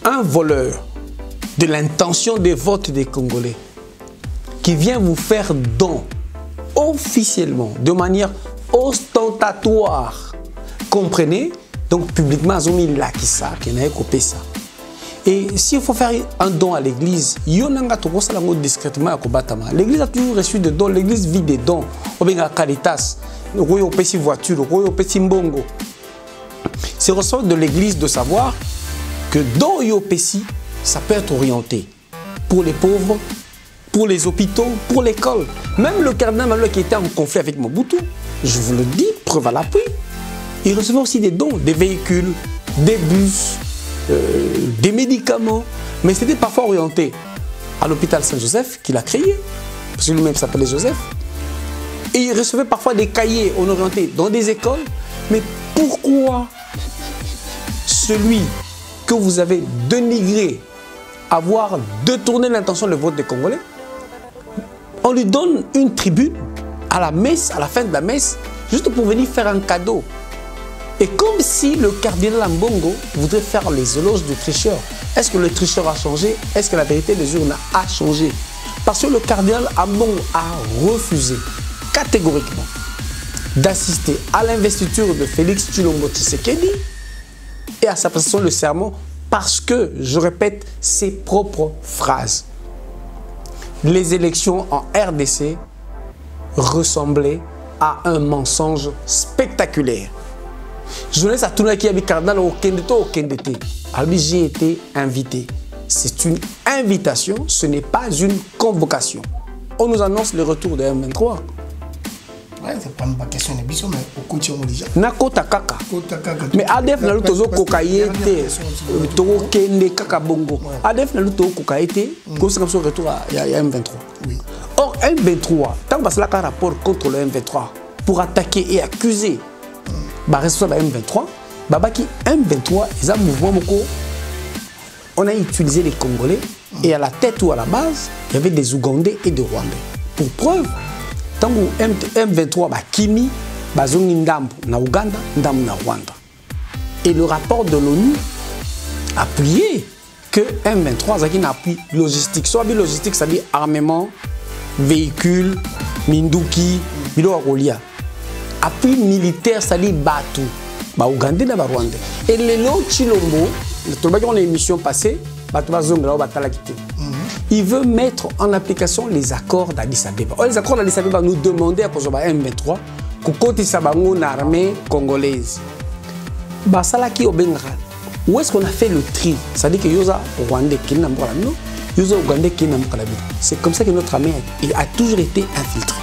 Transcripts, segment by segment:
un voleur de l'intention de vote des Congolais qui vient vous faire don officiellement, de manière ostentatoire, comprenez? Donc publiquement, ils ont mis là qui ça, qui n'a pas ça. Et s'il faut faire un don à l'église, discrètement. L'église a toujours reçu des dons, l'église vit des dons. Caritas, voiture, mbongo. C'est ressort de l'église de savoir que dans Yopesi, ça peut être orienté pour les pauvres, pour les hôpitaux, pour l'école. Même le cardinal Malou qui était en conflit avec Mobutu, je vous le dis, preuve à l'appui, il recevait aussi des dons, des véhicules, des bus, des médicaments, mais c'était parfois orienté à l'hôpital Saint-Joseph qu'il a créé, parce que lui-même s'appelait Joseph. Et il recevait parfois des cahiers en orienté dans des écoles. Mais pourquoi celui que vous avez dénigré avoir détourné l'intention de vote des Congolais, on lui donne une tribune à la messe, à la fin de la messe, juste pour venir faire un cadeau? Et comme si le cardinal Mbongo voudrait faire les éloges du tricheur. Est-ce que le tricheur a changé? Est-ce que la vérité des urnes a changé? Parce que le cardinal Mbongo a refusé catégoriquement d'assister à l'investiture de Félix Tshilombo Tshisekedi et à sa prestation de serment parce que, je répète ses propres phrases, les élections en RDC ressemblaient à un mensonge spectaculaire. Je laisse à tout le monde qui a dit cardinal au Kendete. J'ai été invité. C'est une invitation, ce n'est pas une convocation. On nous annonce le retour de M23. Ouais, c'est pas une question de biso, mais au quotidien déjà. Nakota kaka. Mais ADF na luto kokaïete, toko kende kaka bongo. ADF na luto kokaïete, comme ça retour à M23. Oui. Or M23, tant que cela un rapport contre le M23 pour attaquer et accuser. Bah responsable M23, babaki M23, ils ont un mouvement moko. On a utilisé les Congolais et à la tête ou à la base, il y avait des Ougandais et des Rwandais. Pour preuve, tant que M23 bah Kimi, bazongi ndambu na Ouganda, ndambu na Rwanda. Et le rapport de l'ONU appuyait que M23 a un appui logistique. Soit logistique, c'est-à-dire armement, véhicules, minduki, bilo akolia. Appui militaire, c'est-à-dire Batu, Ougandais et Rwandais. Et les lots Tshilombo, on a une émission passée, il veut mettre en application les accords d'Addis Abeba. Les accords d'Addis Abeba nous demandaient à cause de M23 que une armée congolaise. Où est-ce qu'on a fait le tri? C'est-à-dire que Yosa Rwandais qui n'a pas Yosa Ougandais qui n'a pas. C'est comme ça que notre armée a toujours été infiltrée.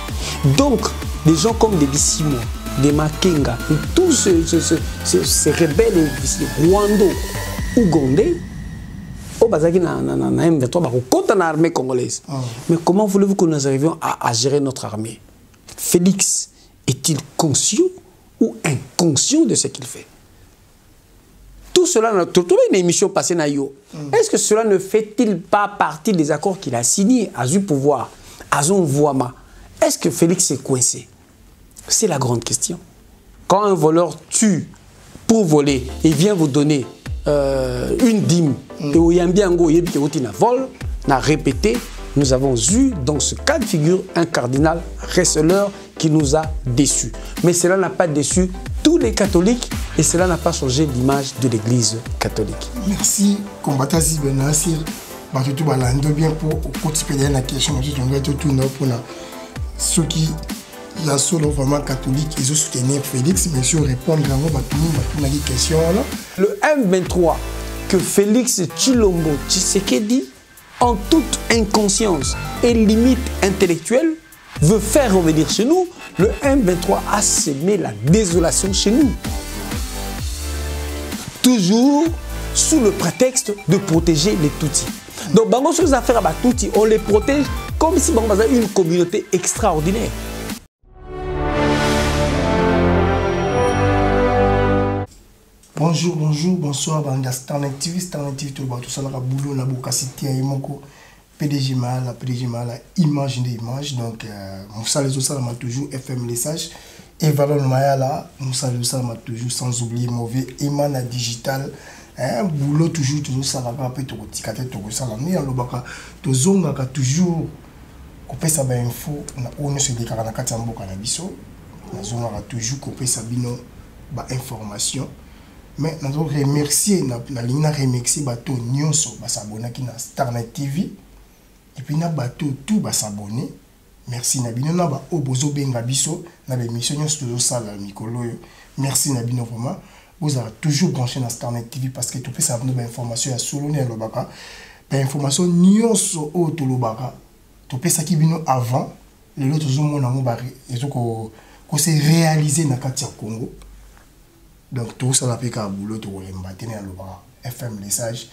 Donc, des gens comme des Bissimo, des Makenga, tous ces rebelles rwandais, ougandais, au Bazaki na M23, contre l'armée congolaise. Mais comment voulez-vous que nous arrivions à gérer notre armée? Félix est-il conscient ou inconscient de ce qu'il fait? Tout cela, tout une émission passée na yo. Est-ce que cela ne fait-il pas partie des accords qu'il a signés à du pouvoir, à son voiement? Est-ce que Félix est coincé? C'est la grande question. Quand un voleur tue pour voler et vient vous donner une dîme, et où il y a un bien vol, n'a répété, nous avons eu dans ce cas de figure un cardinal receleur qui nous a déçus. Mais cela n'a pas déçu tous les catholiques et cela n'a pas changé l'image de l'Église catholique. Merci, combattant Benassir. Tout bien pour continuer la question. Ceux qui sont vraiment catholiques, ils ont soutenu Félix, mais si on répond à la question là. Le M23 que Félix Tshilombo Tshisekedi, en toute inconscience et limite intellectuelle, veut faire revenir chez nous, le M23 a semé la désolation chez nous. Toujours sous le prétexte de protéger les Tutsis. Donc, dans nos affaires à Tutsis, on les protège comme si on avait une communauté extraordinaire. Bonjour, bonjour, bonsoir, Star Activiste, tout ça, la boulot, la bocacité, PDG Mal, image des images. Donc, Moussa les autres, m'a toujours FM message. Et Valon Maya là, Moussa les autres, m'a toujours sans oublier mauvais, Emana Digital, boulot toujours ça là après tu tikate tu ça là ni alobaka to zonga toujours couper ça ba info na on se déclare na kati mboka na biso na zonga toujours couper ça bino ba information mais nous remercier na ligne remercier bato nyonso ba s'abonner ki na Starnet TV et puis na bato tout ba s'abonner merci na bino na ba obozo benga biso na ba émission nyonso toujours ça là mikolo merci na bino vraiment vous avez toujours branché dans Starnet TV parce que tout peut savoir nos informations à solo ne lobaka ba information nyonso o to lobaka tout peut ça qui bino avant les autres mona mo ba ezoko ko se réaliser na kati ya Congo. Donc tout ça n'a pas qu'à boulot to le matin à l'obara FM message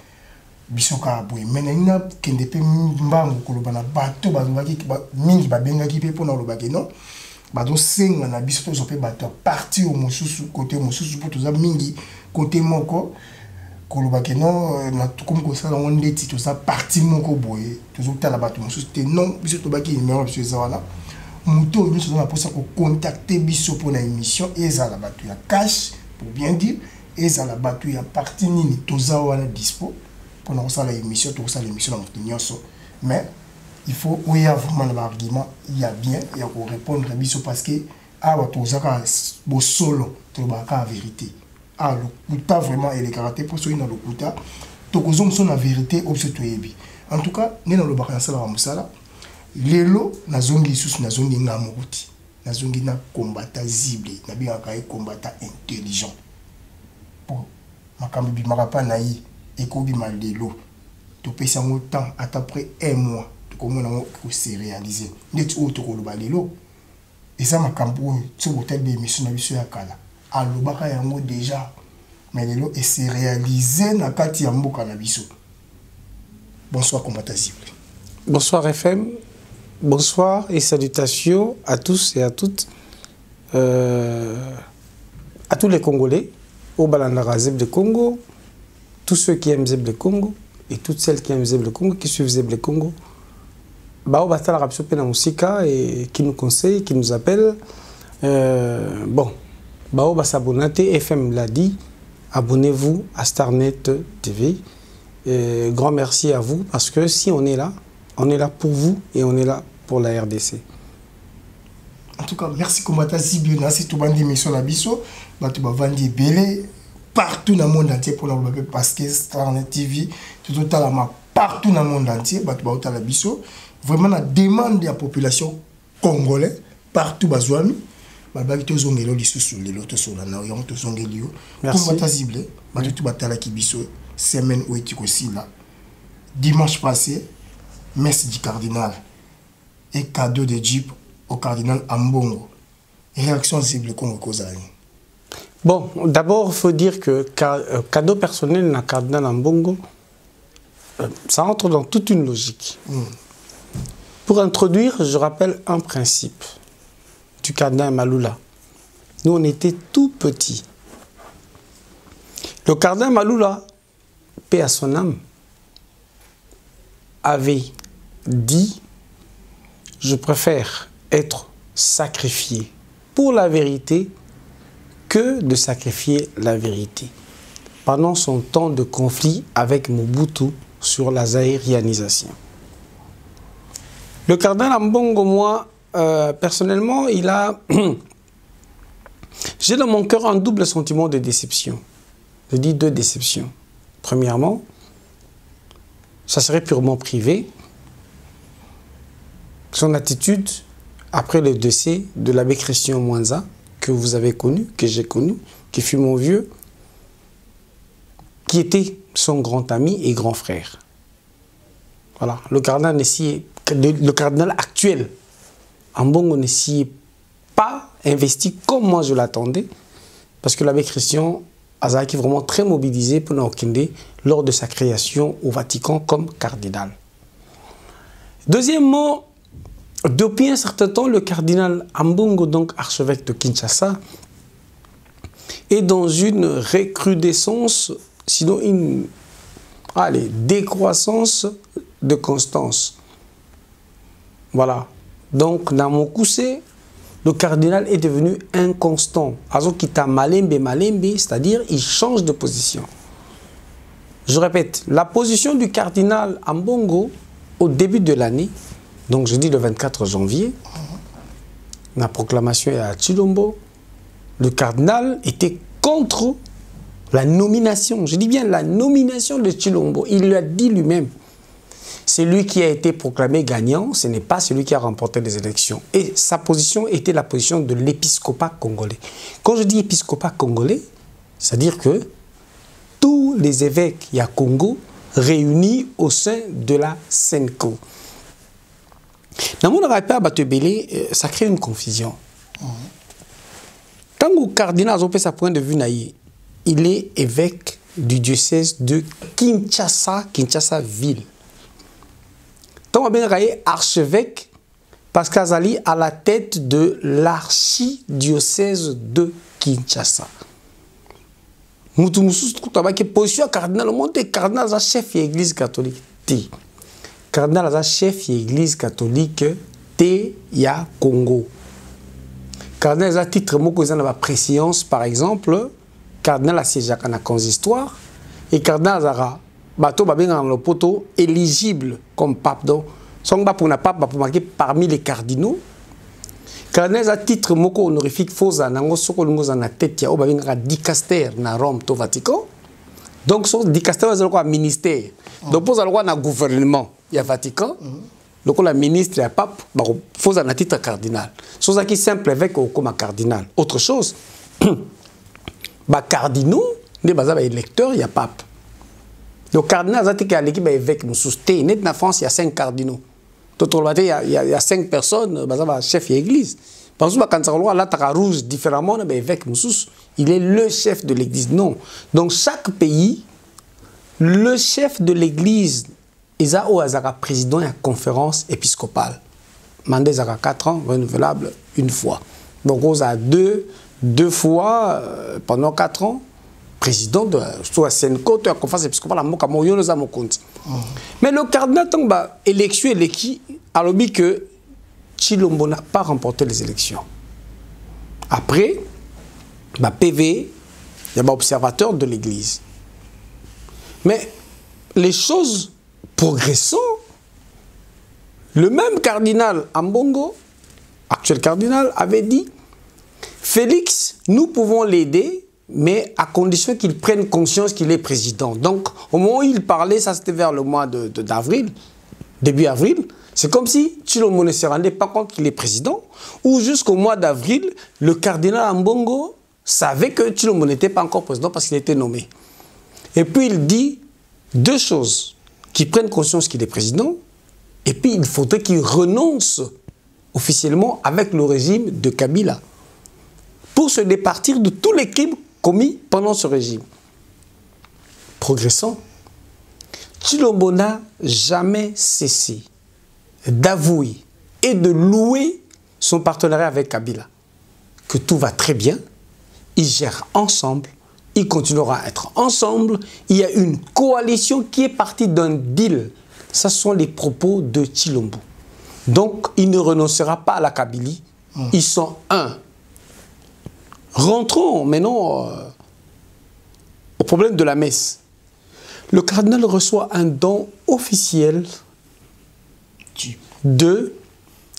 bisoka boy menena kende pe mbango ko lobana bato bazongaki mingi babengaki pe pona lobaki non bato senga na biso to pe bato parti au mosusu côté mosusu pour tout ça mingi côté moko ko lobaki non na comme ko ça on ndeti tout ça parti moko boy toujours tala bato mosusu te non biso to baki numéro biso ça voilà muto biso na posa ko contacter biso pour la émission et ça la bato ya cash pour bien dire et ça la bato ya parti nini toza wana dispo pour nous ça l'émission tout ça l'émission dans notre mais il faut où il y a vraiment l'argument il y a bien il y a pour répondre à biso parce que ah toza ka bo solo to ba ka vérité ah le kuta vraiment et les caractères pour ceux dans le kuta to ko zom son la vérité obseto yebi en tout cas né dans le ba ça la musala lelo na zongi sous na zongi ngamuti na zongi na combattant zible na bien ka combattant intelligent pour makambi bi marapa na yi et qu'on dit mal de l'eau tu peux ça temps à après un mois tu comment on se réaliser net autre ko lo l'eau et ça ma campo sur hôtel de mission na biso ya kala a lobaka yango déjà mais l'eau et se réaliser na kati ya mboka na biso. Bonsoir combattant zible. Bonsoir FM. Bonsoir et salutations à tous et à toutes, à tous les Congolais, au Balandara Zeb Congo, tous ceux qui aiment Zeb Congo et toutes celles qui aiment Zeb Congo, qui suivent Zeb Congo. Bao Batala Rapso Pena Musika et qui nous conseille, qui nous appelle. Bon, Bao Basabonate, FM l'a dit, abonnez-vous à Starnet TV. Grand merci à vous parce que si on est là pour vous et on est là pour la RDC. En tout cas, merci combattant Zible, merci tout bandi mission na biso, batu ba vandi belé partout dans le monde entier pour nous parce que Starnet TV tout totalement partout dans le monde entier, batu ba la biso, vraiment la demande de la population congolaise partout bazwami, ba ba to zongelo lisusu lelo to so na yo to zongelio. Combattant Zible, batu tout batala ki biso semaine où est aussi là. Dimanche passé, messe du cardinal et cadeau de Jeep au cardinal Ambongo. Réaction Zible Congo Kozani. Bon, d'abord, il faut dire que cadeau personnel na cardinal Ambongo, ça entre dans toute une logique. Pour introduire, je rappelle un principe du cardinal Maloula. Nous, on était tout petits. Le cardinal Maloula, paix à son âme, avait dit « Je préfère être sacrifié pour la vérité que de sacrifier la vérité » pendant son temps de conflit avec Mobutu sur la zaïrianisation. Le cardinal Ambongo, moi, personnellement, il a... J'ai dans mon cœur un double sentiment de déception. Je dis deux déceptions. Premièrement, ça serait purement privé. Son attitude, après le décès de l'abbé Christian Mwanza, que vous avez connu, que j'ai connu, qui fut mon vieux, qui était son grand ami et grand frère. Voilà, le cardinal actuel, Ambongo ne s'y est pas investi comme moi je l'attendais, parce que l'abbé Christian Azaki est vraiment très mobilisé pour Naokinde lors de sa création au Vatican comme cardinal. Deuxièmement, depuis un certain temps, le cardinal Ambongo, donc archevêque de Kinshasa, est dans une recrudescence, sinon une décroissance de constance. Voilà. Donc, dans mon coussé, le cardinal est devenu inconstant. Azo kita malembe, c'est-à-dire il change de position. Je répète, la position du cardinal Ambongo au début de l'année, donc je dis le 24 janvier, la proclamation est à Tshilombo, le cardinal était contre la nomination, je dis bien la nomination de Tshilombo. Il l'a dit lui-même. C'est lui qui a été proclamé gagnant, ce n'est pas celui qui a remporté les élections. Et sa position était la position de l'épiscopat congolais. Quand je dis épiscopat congolais, c'est-à-dire que tous les évêques il y a Congo réunis au sein de la Senko. Dans mon rappel, ça crée une confusion. Tant que le cardinal a fait sa point de vue, il est évêque du diocèse de Kinshasa, Kinshasa ville. Tant que est archevêque, parce qu'Azali à la tête de l'archidiocèse de Kinshasa. Qui position cardinal au monde, cardinal est chef de l'église catholique. Cardinal est chef de l'église catholique de ya Congo. Cardinal a titre moko dans la préséance par exemple, cardinal a siégé à la consistoire et cardinal a bateau dans le poteau éligible comme pape. Donc son pour na pape pour marquer parmi les cardinaux. Cardinal a titre moko honorifique faux nango soko lungo na tête ya obabenga dicaster na Rome to Vatican. Donc son dicaster c'est le ministère. Donc pour le na gouvernement il y a Vatican. Donc la ministre et le pape faux na titre cardinal. Chose qui simple évêque comme cardinal. Autre chose ba cardinaux ne baza ba électeurs il y a pape. Donc cardinal a été à l'équipe évêque mususte net na France il y a 5 cardinaux. Il y a 5 personnes, chef de l'église. Par exemple, quand on voit là, rouge différemment, il est le chef de l'église. Non. Donc, chaque pays, le chef de l'église, il a un président de la conférence épiscopale. Mandat a 4 ans, renouvelable une fois. Donc, on a deux fois pendant 4 ans, président de la Senko, de la conférence épiscopale, mais le cardinal Tangba, élection a dit que Tshilombo n'a pas remporté les élections. Après, PV, il y a un observateur de l'église. Mais les choses progressant, le même cardinal Ambongo, actuel cardinal, avait dit Félix, nous pouvons l'aider, mais à condition qu'il prenne conscience qu'il est président. Donc, au moment où il parlait, ça c'était vers le mois d'avril, début avril, c'est comme si Tshilombo ne se rendait pas compte qu'il est président, ou jusqu'au mois d'avril, le cardinal Ambongo savait que Tshilombo n'était pas encore président parce qu'il était nommé. Et puis il dit deux choses, qu'il prenne conscience qu'il est président, et puis il faudrait qu'il renonce officiellement avec le régime de Kabila, pour se départir de tous les crimes commis pendant ce régime. Progressant, Tshilombo n'a jamais cessé d'avouer et de louer son partenariat avec Kabila. Que tout va très bien, ils gèrent ensemble, ils continueront à être ensemble, il y a une coalition qui est partie d'un deal. Ce sont les propos de Tshilombo. Donc, il ne renoncera pas à la Kabylie, ils sont un. Rentrons maintenant au problème de la messe. Le cardinal reçoit un don officiel de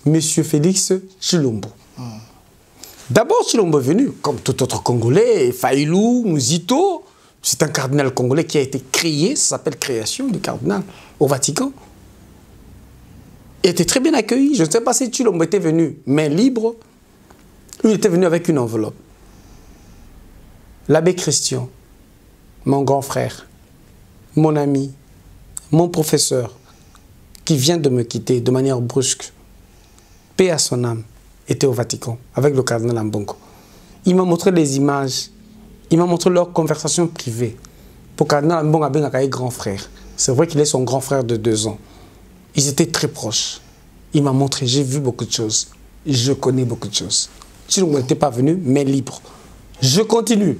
M. Félix Tshilombo. D'abord, Tshilombo est venu, comme tout autre Congolais, Faïlou, Mouzito. C'est un cardinal congolais qui a été créé, ça s'appelle création du cardinal, au Vatican. Il était très bien accueilli. Je ne sais pas si Tshilombo était venu main libre. Il était venu avec une enveloppe. L'abbé Christian, mon grand frère, mon ami, mon professeur, qui vient de me quitter de manière brusque, paix à son âme, était au Vatican avec le cardinal Ambongo. Il m'a montré des images, il m'a montré leur conversation privée. Pour le cardinal Ambongo avait un grand frère. C'est vrai qu'il est son grand frère de 2 ans. Ils étaient très proches. Il m'a montré, j'ai vu beaucoup de choses. Je connais beaucoup de choses. Tshilombo n'était pas venu, mais libre. Je continue.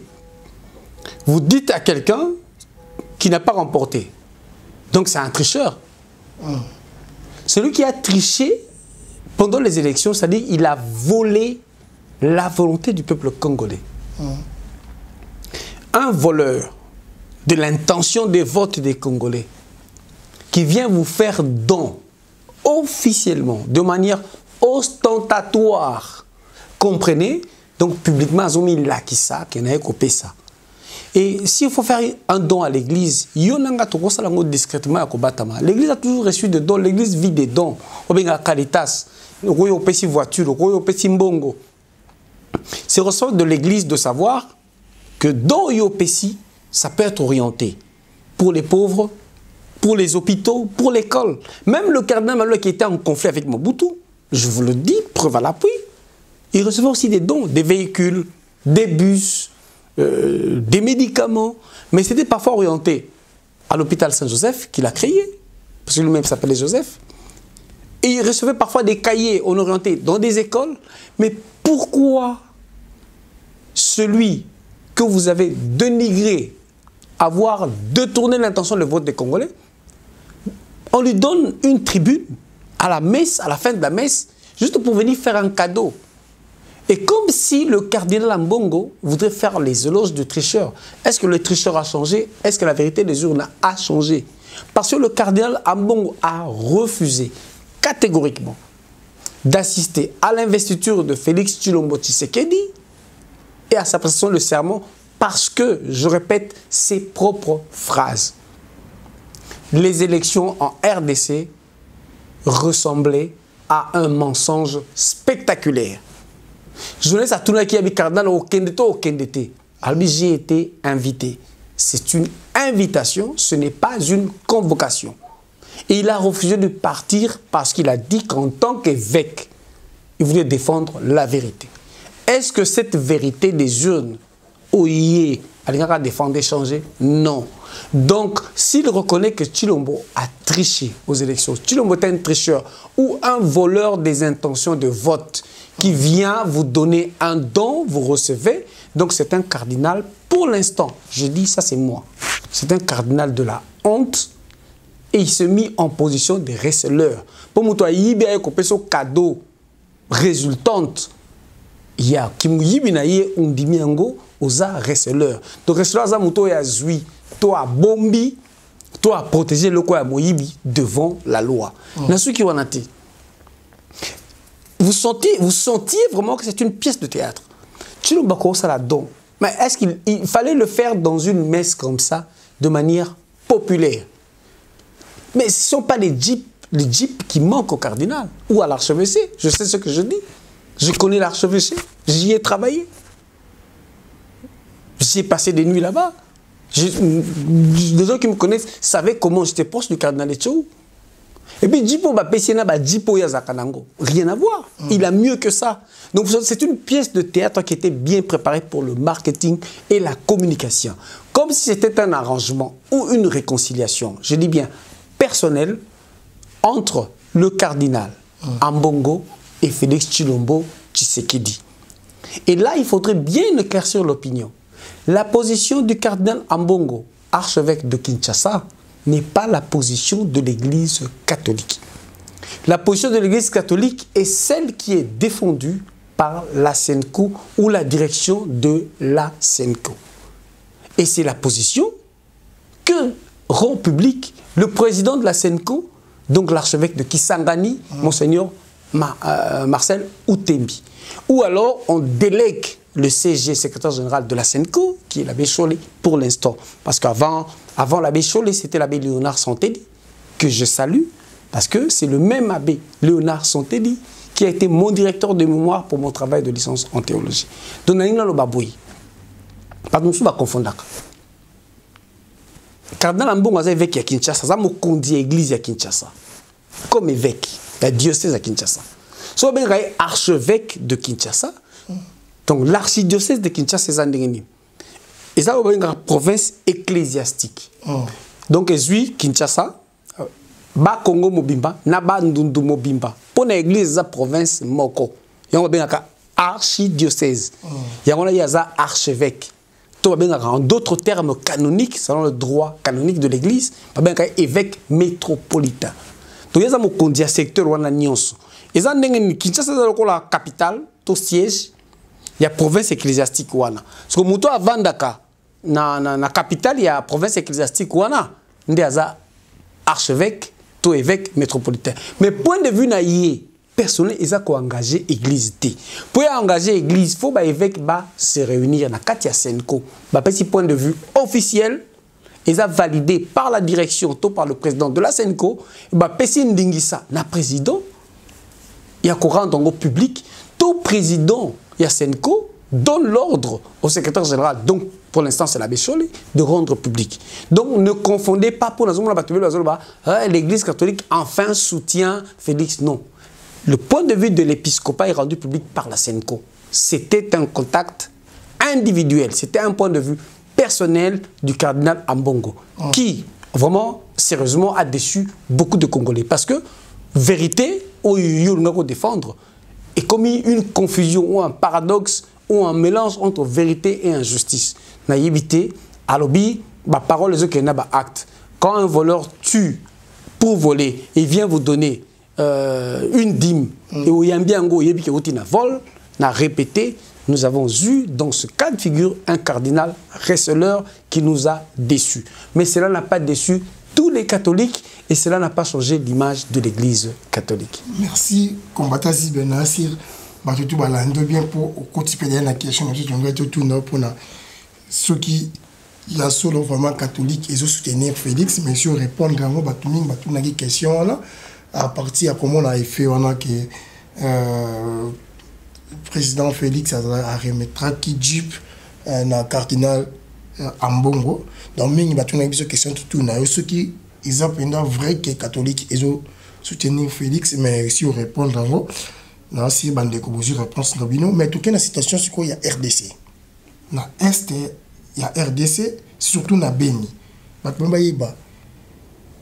Vous dites à quelqu'un qui n'a pas remporté. Donc c'est un tricheur. Celui qui a triché pendant les élections, c'est-à-dire il a volé la volonté du peuple congolais. Un voleur de l'intention de vote des Congolais qui vient vous faire don officiellement, de manière ostentatoire. Comprenez? Donc, publiquement, ils ont mis là qui ça, qui n'a pas ça. Et s'il faut faire un don à l'église, l'église a toujours reçu des dons, l'église vit des dons. Caritas, voiture, mbongo. C'est ressort de l'église de savoir que dans Yopesi, ça peut être orienté pour les pauvres, pour les hôpitaux, pour l'école. Même le cardinal Malou qui était en conflit avec Mobutu, je vous le dis, preuve à l'appui, il recevait aussi des dons, des véhicules, des bus, des médicaments, mais c'était parfois orienté à l'hôpital Saint-Joseph qu'il a créé, parce que lui-même s'appelait Joseph. Et il recevait parfois des cahiers orientés dans des écoles, mais pourquoi celui que vous avez dénigré, avoir détourné l'intention de vote des Congolais, on lui donne une tribune à la messe, à la fin de la messe, juste pour venir faire un cadeau. Et comme si le cardinal Ambongo voudrait faire les éloges du tricheur. Est-ce que le tricheur a changé? Est-ce que la vérité des urnes a changé? Parce que le cardinal Ambongo a refusé catégoriquement d'assister à l'investiture de Félix Tshilombo Tshisekedi et à sa prestation de serment parce que, je répète, ses propres phrases. Les élections en RDC ressemblaient à un mensonge spectaculaire. Je laisse à tout le monde qui a dit cardinal au Kendete. J'ai été invité. C'est une invitation, ce n'est pas une convocation. Et il a refusé de partir parce qu'il a dit qu'en tant qu'évêque, il voulait défendre la vérité. Est-ce que cette vérité des urnes, Oye, a défendu changer? Non. Donc, s'il reconnaît que Tshilombo a triché aux élections, Tshilombo est un tricheur ou un voleur des intentions de vote qui vient vous donner un don, vous recevez, donc c'est un cardinal, pour l'instant, je dis ça c'est moi, c'est un cardinal de la honte et il se mit en position de receleur. Pour moi, il y a un cadeau résultante, il y a un dimiango aux receleurs. Donc receleur, c'est un zui, toi bombi, toi protéger le quoi moyibi devant la loi. Vous sentiez vraiment que c'est une pièce de théâtre. Tshilombo ça la don. Mais est-ce qu'il fallait le faire dans une messe comme ça, de manière populaire? Mais ce ne sont pas les jeeps qui manquent au cardinal ou à l'archevêché. Je sais ce que je dis. Je connais l'archevêché. J'y ai travaillé. J'ai passé des nuits là-bas. Les gens qui me connaissent savaient comment j'étais proche du cardinal Etchou. Et puis, Djipo Yazakanango, rien à voir. Il a mieux que ça. Donc, c'est une pièce de théâtre qui était bien préparée pour le marketing et la communication. Comme si c'était un arrangement ou une réconciliation, je dis bien personnelle, entre le cardinal Ambongo et Félix Tshilombo Tshisekedi. Et là, il faudrait bien éclaircir l'opinion. La position du cardinal Ambongo, archevêque de Kinshasa, n'est pas la position de l'Église catholique. La position de l'Église catholique est celle qui est défendue par la SENCO ou la direction de la SENCO. Et c'est la position que rend publique le président de la SENCO, donc l'archevêque de Kisangani, Monseigneur Marcel Outembi. Ou alors on délègue le CG, secrétaire général de la SENCO, qui est l'abbé Cholé pour l'instant. Parce qu'avant l'abbé Cholé, c'était l'abbé Léonard Santelli, que je salue, parce que c'est le même abbé Léonard Santelli qui a été mon directeur de mémoire pour mon travail de licence en théologie. Donc, le baboui. Pardon, je ne vais pas confondre. Cardinal Ambongo est évêque à Kinshasa, ça m'a conduit à l'église à Kinshasa, comme évêque, la diocèse à Kinshasa. So, ben, archevêque de Kinshasa, donc l'archidiocèse de Kinshasa, c'est Zandengeni. Et ça, c'est une province ecclésiastique. Donc, je Kinshasa, ba Congo Mobimba, naba Ndundu Mobimba. Pour l'église, c'est province Moko. Il y a un archidiocèse. Il y a un archevêque. En d'autres termes canoniques, selon le droit canonique de l'église, il y a un évêque métropolitain. Donc, il y a un secteur où on a Nyonso. Et ça, Kinshasa, c'est la capitale, tout siège. Il y a province ecclésiastique. Parce que Mouto a Vandaka, na capitale, il y a la province ecclésiastique wana, ndaza archevêque, tout évêque métropolitain. Mais point de vue naïe, personnel, ils ont engagé l'église. Pour engager l'église, il faut que l'évêque se réunir dans Katia Senko. Si point de vue officiel, ils ont validé par la direction, tout par le président de la Senko, Pessin Dingisa, le président, il y a courant dans le public, tout président, il y a Senko, donne l'ordre au secrétaire général, donc pour l'instant c'est l'abbé Cholé, de rendre public. Donc ne confondez pas pour l'église catholique enfin soutient Félix, non. Le point de vue de l'épiscopat est rendu public par la Senko. C'était un contact individuel, c'était un point de vue personnel du cardinal Ambongo, qui vraiment, sérieusement, a déçu beaucoup de Congolais. Parce que, vérité, où il y a défendre, est commis une confusion ou un paradoxe ou un mélange entre vérité et injustice. Naïvité, à l'objet, ma parole est qu'il y a un acte. Quand un voleur tue pour voler et vient vous donner une dîme, et où il y a un bien go, il y a un vol, n'a répété, nous avons eu dans ce cas de figure un cardinal receleur qui nous a déçus. Mais cela n'a pas déçu tous les catholiques et cela n'a pas changé l'image de l'église catholique. Merci, combattant Benassir. Tout bien pour continuer la question pour ceux qui sont vraiment catholiques et soutenir Félix, mais si on répond à la question là, à partir de comment on a fait, on a que président Félix a remettra qui Jeep na cardinal Ambongo. Donc il y a une question tout na ceux qui ils ont pendant vrai que catholique ils ont soutenir Félix, mais si on répond dans non si bande ko vous réponse no mais tout cas la situation c'est quoi il y a RDC na est il y a RDC surtout na Beni batmba yiba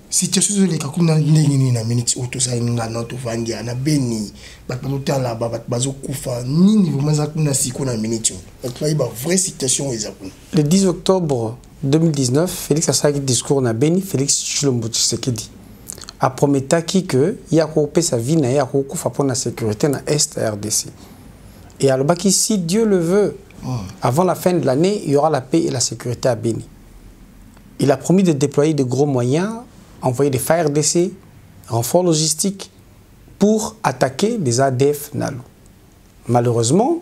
situation les kakuna ndenge na minute auto ça na notre vandia na Beni batmba la bazo kufa nini vraiment za kuna siko na minute batmba yiba vraie situation ezakuna. Le 10 octobre 2019 Félix a fait un discours na Beni. Félix Tshilombo Tshisekedi a promis que il y a coupé sa vie na ya kufa pour la sécurité na est RDC. Et alors qui si Dieu le veut, avant la fin de l'année, il y aura la paix et la sécurité à Beni. Il a promis de déployer de gros moyens, envoyer des FARDC, renforts logistiques pour attaquer les ADF Nalu. Malheureusement,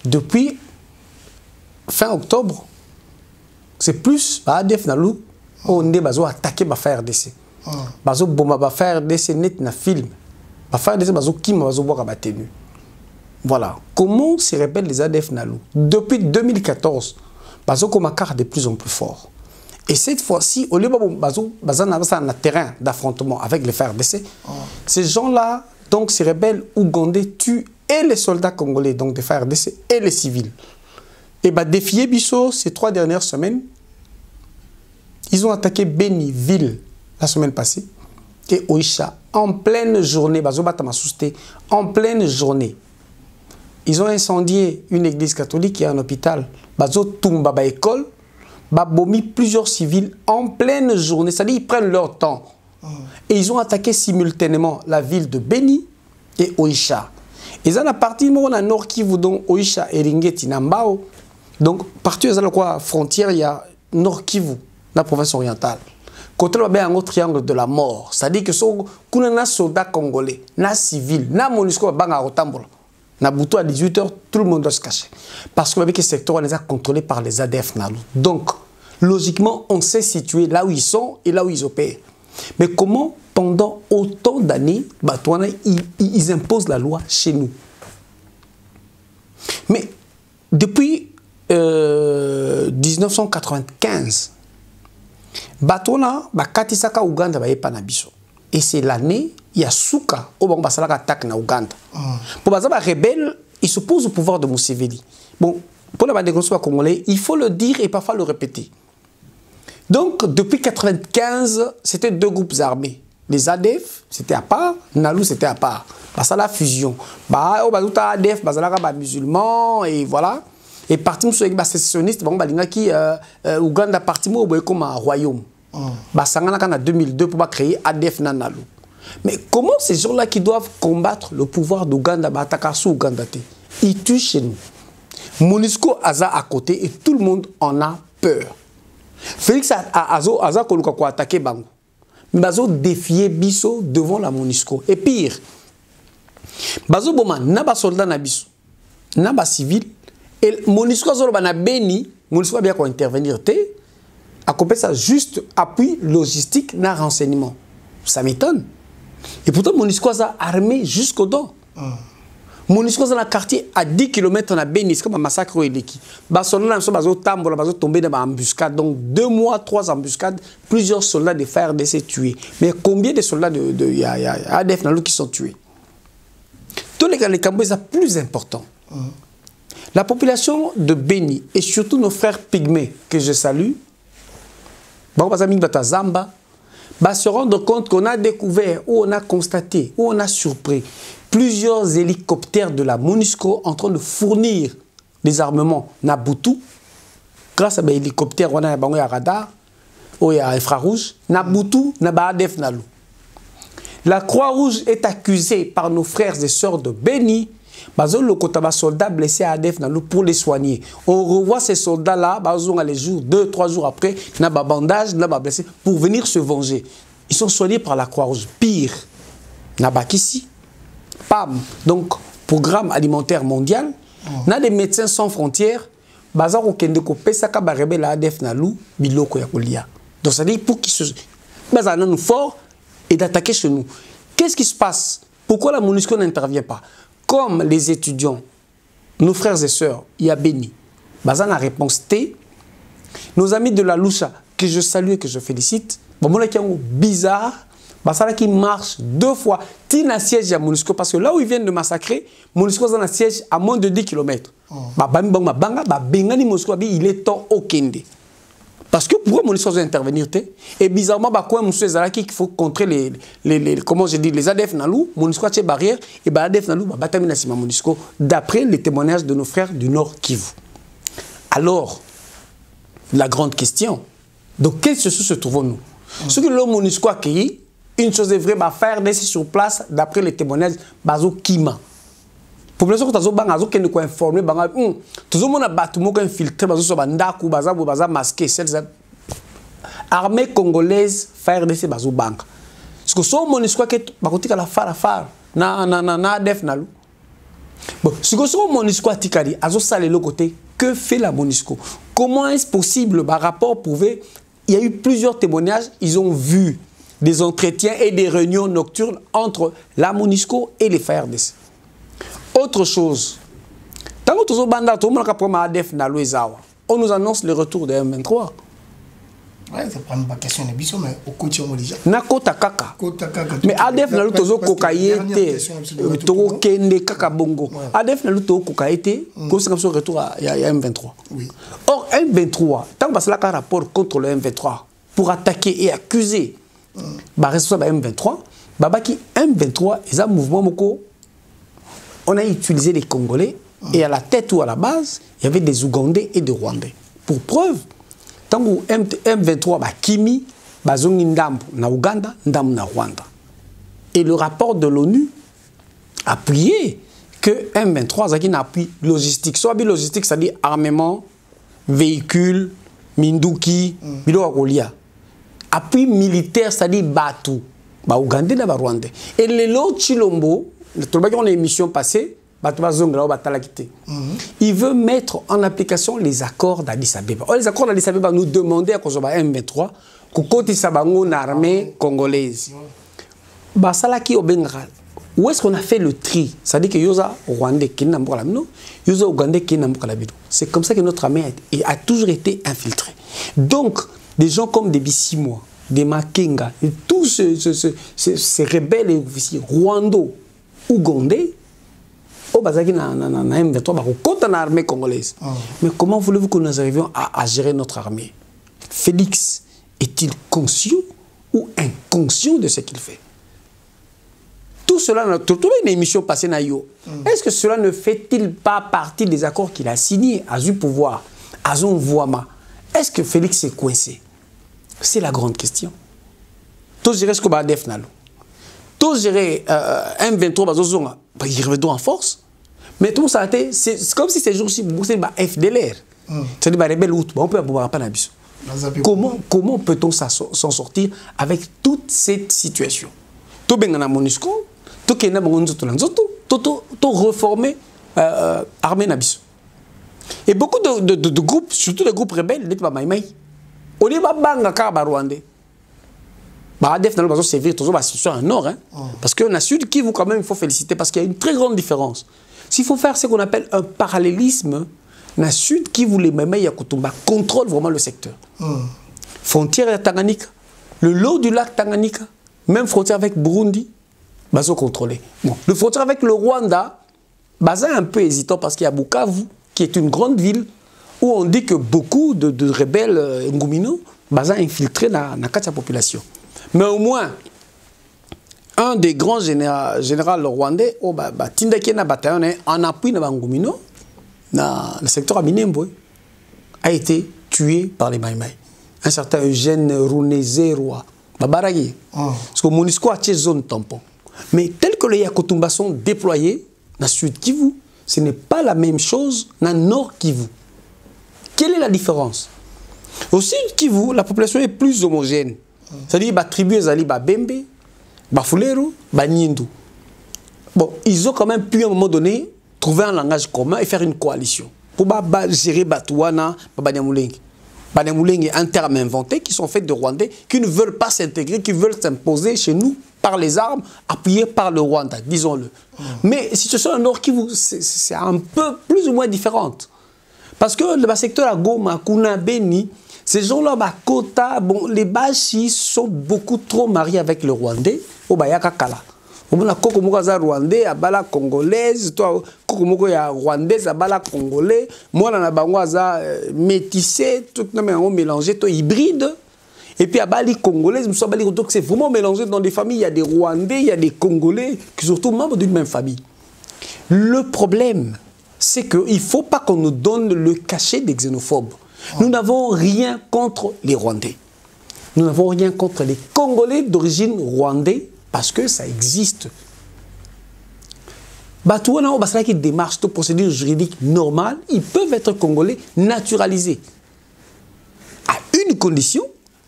depuis fin octobre, c'est plus ADF Nalu on est attaqué par FARDC. Bazo bomba ba faire des net na film ba faire des bazo kim bazo boka batenu. Voilà comment se répètent les ADF Nalu depuis 2014. Bazo komakar de plus en plus fort. Et cette fois-ci au lieu bazo bazana na terrain d'affrontement avec les FARDC, ces gens-là donc ces rebelles ougandais tuent et les soldats congolais donc des FARDC et les civils. Et bah défier Bisso ces 3 dernières semaines, ils ont attaqué Beni ville la semaine passée, et Oisha, en pleine journée, en pleine journée, ils ont incendié une église catholique et un hôpital, Tumba école, bomi plusieurs civils en pleine journée, c'est-à-dire ils prennent leur temps. Et ils ont attaqué simultanément la ville de Beni et Oisha. Ils ont parti à Nord Kivu, donc Oisha et Ringeti Nambao. Donc, partout à la frontière, il y a Nord Kivu, la province orientale. Côté là, il y a un autre triangle de la mort. C'est-à-dire que si on a un soldat congolais, un civil, un MONUSCO, na Boutou à 18h, tout le monde doit se cacher. Parce que le secteur est contrôlé par les ADF Nalu. Donc, logiquement, on sait situer là où ils sont et là où ils opèrent. Mais comment, pendant autant d'années, ils imposent la loi chez nous? Mais depuis 1995, Batona, Katisaka Ouganda, et c'est l'année, il y a Souka, au bon Basalaka attaque na Ouganda. Pour Bazaba rebelle, il s'oppose au pouvoir de Museveni. Bon, pour la déconstruction congolais, il faut le dire et parfois le répéter. Donc, depuis 1995, c'était 2 groupes armés. Les ADF, c'était à part, Nalu, c'était à part. Ça la fusion. ADF, Bazalaka, musulmans, et voilà. Et parti sur les sécessionnistes, Ouganda parti comme un royaume. En 2002 pour créer ADF Nalu. Mais comment ces gens-là qui doivent combattre le pouvoir d'Ouganda, ils tuent chez nous. MONUSCO Aza à côté et tout le monde en a peur. Félix a koluka ko attaquer bango. Mais bazo défier biso devant la MONUSCO. Et pire, bazo boma na ba soldat na biso, na ba civil et MONUSCO zo ba na beni, MONUSCO bien ko intervenir té, accompagner ça juste appui logistique na renseignement. Ça m'étonne. Et pourtant MONUSCO a armé jusqu'au dos. MONUSCO dans le quartier à 10 km na Beni, c'est comme un massacre au Eleki. Barcelone, bazo tambo, bazo tombé dans une embuscade. Donc 2 mois, 3 embuscades, plusieurs soldats de FARDC tués. Mais combien de soldats de ADF qui sont tués? Tous les Cambodgiens sont plus importants. La population de Beni et surtout nos frères pygmées que je salue, se rendre compte qu'on a découvert, ou on a constaté, ou on a surpris plusieurs hélicoptères de la MONUSCO en train de fournir des armements Nabutu grâce à des hélicoptères, on a un radar, ou un infrarouge, Nabutu, Nabadef Nalou. La Croix-Rouge est accusée par nos frères et sœurs de Beni, soldats blessés à ADF pour les soigner. On revoit ces soldats-là, les jours, 2-3 jours après, n'a pas bandage, n'a pas blessé, pour venir se venger. Ils sont soignés par la Croix-Rouge. Pire, n'a pas qu'ici. PAM, donc Programme Alimentaire Mondial, n'a des médecins sans frontières, bazar au Kendeko, Pesaka Barebe la ADF Nalou, Biloko Yakolia. Donc ça dit pour qu'ils se bazar nous fort et d'attaquer chez nous. Qu'est-ce qui se passe? Pourquoi la MONUSCO n'intervient pas? Comme les étudiants, nos frères et sœurs, il y a Beni, bazar la réponse T. Nos amis de la Loucha, que je salue et que je félicite, bizarre, ça qui marche 2 fois. Tina siège à MONUSCO parce que là où ils viennent de massacrer, MONUSCO a un siège à moins de 10 km. Il est temps au Kende. Parce que pourquoi MONUSCO doit intervenir? Et bizarrement, il faut contrer comment je dis, les ADF Nalou, MONUSCO a des barrières, et ADF Nalou, MONUSCO, d'après les témoignages de nos frères du Nord Kivu. Alors, la grande question, dans quelle situation se trouvons-nous? Ce que le MONUSCO a accueilli, une chose est vraie, faire des sur place, d'après les témoignages, Bazo Kima. Population qui est informée, tout le monde a battu, infiltré, Bazo masqué, armée congolaise, faire des Bazo Bank. Parce que son MONUSCO qui est la phare, na ADF Nalou. Bon, ce que son MONUSCO a tikari, Azo salé le côté, que fait la MONUSCO? Comment est-ce possible, par rapport prouvé? Il y a eu plusieurs témoignages, ils ont vu des entretiens et des réunions nocturnes entre la MONUSCO et les FARDC. Autre chose, on nous annonce le retour de M23. Ouais, c'est pas une question de biso, mais au quotidien déjà. Nakota kaka. Mais ADF na luto kokaïté, to kende kaka bongo. ADF na luto kokaïté, qu'on se retour à M23. Oui. Or M23, tant que cela un rapport contre le M23 pour attaquer et accuser, responsable M23, babaki M23 ils un mouvement moko. On a utilisé les Congolais et à la tête ou à la base, il y avait des Ougandais et des Rwandais. Pour preuve. Tant que M23 Kimi, bazongi ndambu na Ouganda, ndambu na Rwanda. Et le rapport de l'ONU appuyait que M23 a un appui logistique. Soit logistique, c'est-à-dire armement, véhicules, minduki, biloakolia. Appui militaire, c'est-à-dire bateau, Ougandais et Rwandais. Et les lots Chilombo, on a une émission passée. Il veut mettre en application les accords d'Addis Abeba. Les accords d'Addis Abeba nous demandaient à cause de M23 qu'on ait une armée congolaise. Où est-ce qu'on a fait le tri? C'est-à-dire que Yosa Rwandais qui n'a pas Yosa Ougandais qui n'a pas. C'est comme ça que notre armée a toujours été infiltrée. Donc, des gens comme des Bissimois, des Makenga, et tous ces rebelles et officiers rwando, ougandais, contre l'armée congolaise. Mais comment voulez-vous que nous arrivions à gérer notre armée? Félix est-il conscient ou inconscient de ce qu'il fait? Tout cela, tout une émission passée na yo. Est-ce que cela ne fait-il pas partie des accords qu'il a signés à du pouvoir, à son voiement? Est-ce que Félix est coincé? C'est la grande question. Tout gérer ce que ADF Nalou. Tout gérer M23 il reviendra en force. Mais tout ça, c'est comme si ces jours-ci, c'est FDLR. C'est-à-dire, les rebelles, on peut avoir pas d'abus. Comment peut-on s'en sortir avec toute cette situation? Tout bien dans la MONUSCO, tout qui est dans tout reformer armée n'abus. Et beaucoup de groupes, surtout les groupes rebelles, n'étaient pas maïmaï. On est pas banga car Rwandais. Bah, def dans le servir toujours sur un nord, hein. Parce que dans Sud Kivu quand même il faut féliciter parce qu'il y a une très grande différence. S'il faut faire ce qu'on appelle un parallélisme, dans Sud Kivu les maïmaï Yakutumba contrôle vraiment le secteur. Frontière de Tanganyika, le long du lac Tanganyika, même frontière avec Burundi, baso contrôlé. Bon, le frontière avec le Rwanda, baso un peu hésitant parce qu'il y a Bukavu qui est une grande ville où on dit que beaucoup de rebelles Ngumino baso infiltrés dans la population. Mais au moins, un des grands généraux rwandais, Tindakena bataillon en appui de Ngumino, dans le secteur à Minembwe, a été tué par les Maïmaï. Un certain Eugène Runeze Roy, Babaragui. Parce que MONUSCO a une zone tampon. Mais tel que les Yakutumba sont déployés dans le Sud Kivu, ce n'est pas la même chose dans le Nord Kivu. Quelle est la différence? Au Sud Kivu, la population est plus homogène. C'est-à-dire, les tribus, les Bembe, Bafulero, Banyindu. Bon, ils ont quand même pu à un moment donné trouver un langage commun et faire une coalition pour gérer Batouana, Banyamulenge. Banyamulenge est un terme inventé qui sont faits de Rwandais qui ne veulent pas s'intégrer, qui veulent s'imposer chez nous par les armes, appuyés par le Rwanda, disons-le. Mais si ce soit un Nord Kivu, c'est un peu plus ou moins différente. Parce que le secteur à Goma, Kuna, Beni, ces gens-là, Kota, bon, les Bashi sont beaucoup trop mariés avec le Rwandais au Bayaka Kala. On a Kokomoko Rwandais, Abala Congolaise, toi, Kokomoko ya Rwandais, Abala Congolais, moi, on a Bangwaza métissé, tout le monde mélangé, tout hybride. Et puis Abali Congolaise, c'est vraiment mélangé dans des familles. Il y a des Rwandais, il y a des Congolais, qui sont tous membres d'une même famille. Le problème, c'est qu'il ne faut pas qu'on nous donne le cachet des xénophobes. Nous n'avons rien contre les Rwandais. Nous n'avons rien contre les Congolais d'origine rwandaise parce que ça existe. Batouana, on a une démarche de procédure juridique normale, ils peuvent être Congolais naturalisés. À une condition,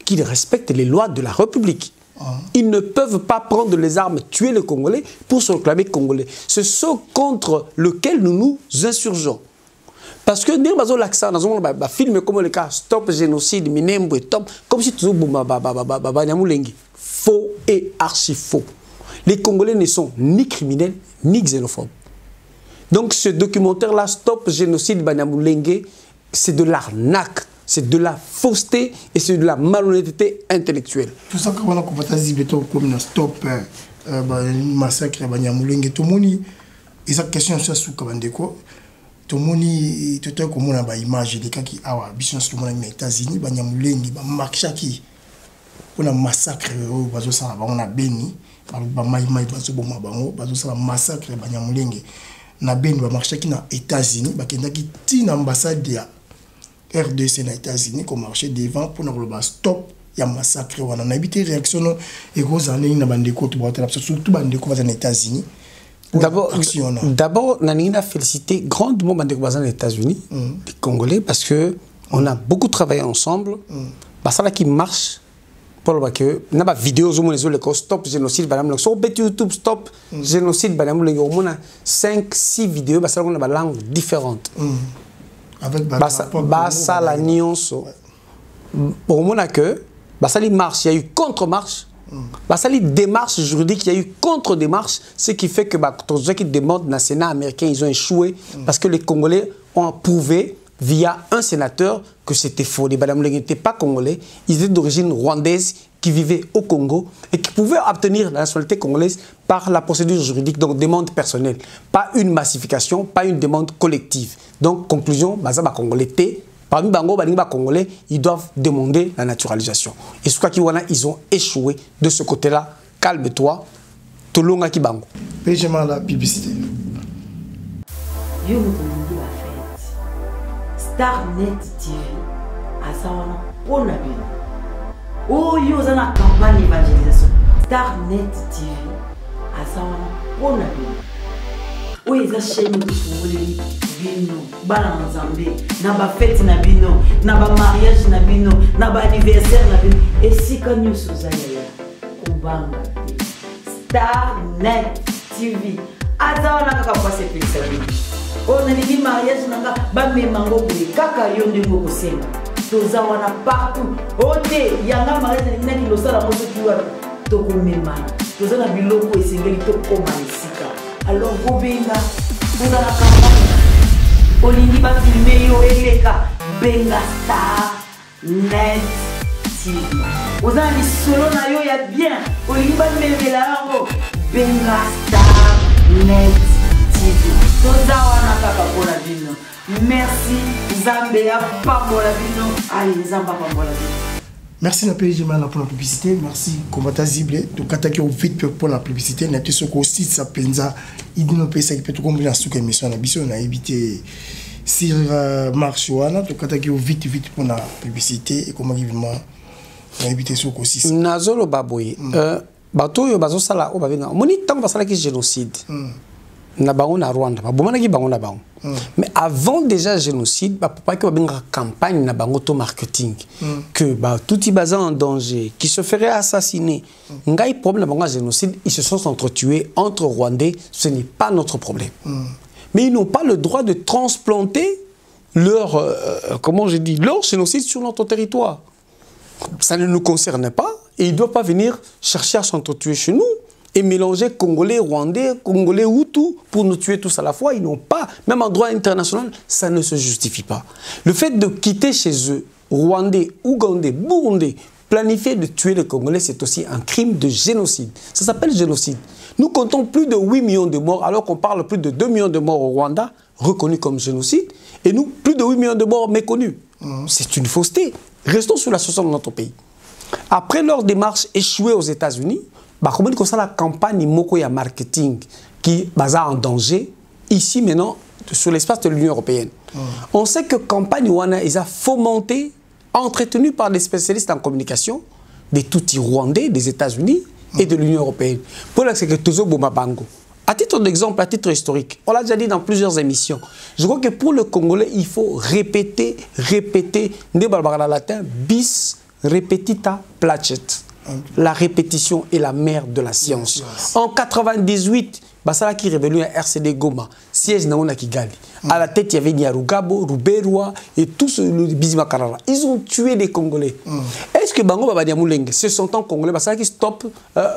qu'ils respectent les lois de la République. Ils ne peuvent pas prendre les armes, tuer les Congolais pour se réclamer Congolais. C'est ce contre lequel nous nous insurgeons. Parce que nous avons l'accent dans un film comme le cas Stop Génocide, Minembwe, Top, comme si tout le faux et archi faux. Les Congolais ne sont ni criminels ni xénophobes. Donc ce documentaire-là, Stop Génocide, Banyamulenge, c'est de l'arnaque, c'est de la fausseté et c'est de la malhonnêteté intellectuelle. Tout ça, quand on a dit comme Stop Massacre, Banyamulenge, tout le monde, et cette question est sur Kabandeko. Tout le monde, tout le monde a une image de cas qui a business aux États-Unis, Banyamulenge, Makshaki, on a massacre, on a béni, on a massacre, Banyamulenge, na béni, Makshaki na États-Unis, Bakendaki tin ambassade de RDC na États-Unis, qui marché devant pour nous stop, il y a massacre, on a habité réaction et gros années na bandeko, surtout bandeko aux États-Unis. D'abord, on a félicité grandement les États-Unis, les Congolais, parce qu'on a beaucoup travaillé ensemble. Parce que ça qui marche, pour le que on a des vidéos où on stop génocide, sur YouTube stop génocide, on a 5-6 vidéos, parce qu'on a des langues différentes. Avec ça la nuance. Pour moi, que ça marche, il y a eu contre-marche. Ça les démarches juridiques, il y a eu contre-démarche, ce qui fait que tous ceux qui demandent dans le Sénat américain, ils ont échoué parce que les Congolais ont prouvé via un sénateur que c'était faux. Les Banyamulenge n'étaient pas Congolais, ils étaient d'origine rwandaise qui vivaient au Congo et qui pouvaient obtenir la nationalité congolaise par la procédure juridique, donc demande personnelle. Pas une massification, pas une demande collective. Donc, conclusion, Congolais parmi Bango, Balinga Congolais, ils doivent demander la naturalisation. Et ce qu'ils ils ont échoué de ce côté-là. Calme-toi. Tout le monde qui Bango. Pêchement la publicité. Yo vous demandez la fête. Starnet TV à Sawana pour la ville. Oh yo vous avez campagne d'évangélisation. Starnet TV à Sawana pour la ville. oyo eza chaîne tofungoleli bino bana nzambe na bafete na bino na bamariage na bino na baanniversaire na bino esika nyonso oza yaya kobanga te Starnet TV aza wana kaka mpasi epelisa bino oyo nalingi mariage nanga bamemango boye kaka yo ndenge okosenga toza wana partout oyo te yanga mariage nalingi naki losala mo soki wana tokomemana toza na biloko esengeli tokoma esika alors bobenga oza na campagne olingi bafilme yo eleka benga Starnet TV oza na lisolo na yo ya bien olingi bamemela yango benga Starnet TV toza wana kaka mpona bino merci nzambe ya pambola bino ali nzambe apambola bino. Merci na PG Mala pour la publicité. Merci Komata Zible. Donc attaquer au vite pour la publicité. N'a que ce qu'on cite ça penza. Il dit non ça qui peut tout combiner sous émission. On a évité sur marche wana. Donc attaquer au vite pour la publicité et comment évidemment on a évité ce qu'on cite. Nazolo baboy. Bato yo bazo sala o babenga. Moni tant basala ki génocide. Na bango na Rwanda. Ba bomana ki bango na bango. Mais avant déjà génocide, papa qui a une campagne na bangoto marketing que tout y basé en danger, qui se ferait assassiner. Ngai problème na génocide, ils se sont entretués entre Rwandais, ce n'est pas notre problème. Mais ils n'ont pas le droit de transplanter leur comment je dis leur génocide sur notre territoire. Ça ne nous concerne pas et ils ne doivent pas venir chercher à s'entretuer chez nous. Et mélanger Congolais, Rwandais, Congolais, Hutus pour nous tuer tous à la fois. Ils n'ont pas, même en droit international, ça ne se justifie pas. Le fait de quitter chez eux, Rwandais, Ougandais, Burundais, planifier de tuer les Congolais, c'est aussi un crime de génocide. Ça s'appelle génocide. Nous comptons plus de 8 millions de morts, alors qu'on parle plus de 2 millions de morts au Rwanda, reconnus comme génocide, et nous, plus de 8 millions de morts méconnus. C'est une fausseté. Restons sur la situation de notre pays. Après leur démarche échouée aux États-Unis, comment on la campagne moko ya marketing qui est en danger ici maintenant sur l'espace de l'Union européenne. On sait que campagne wana ils a fomenté, entretenu par des spécialistes en communication des Tutsis rwandais, des États-Unis et de l'Union européenne. Pour la que Tozo Bomabango. À titre d'exemple, à titre historique, on l'a déjà dit dans plusieurs émissions. Je crois que pour le Congolais, il faut répéter, ne balbara latin bis repetita placet. La répétition est la mère de la science. En 98, Basala qui rébellion à RCD Goma, siège na Kigali. À la tête, il y avait Nyarugabo, Ruberwa et tous le Bizima Karara. Ils ont tué les Congolais. Est-ce que Bango Babania Moulenge, ce sont en Congolais, Basala qui stop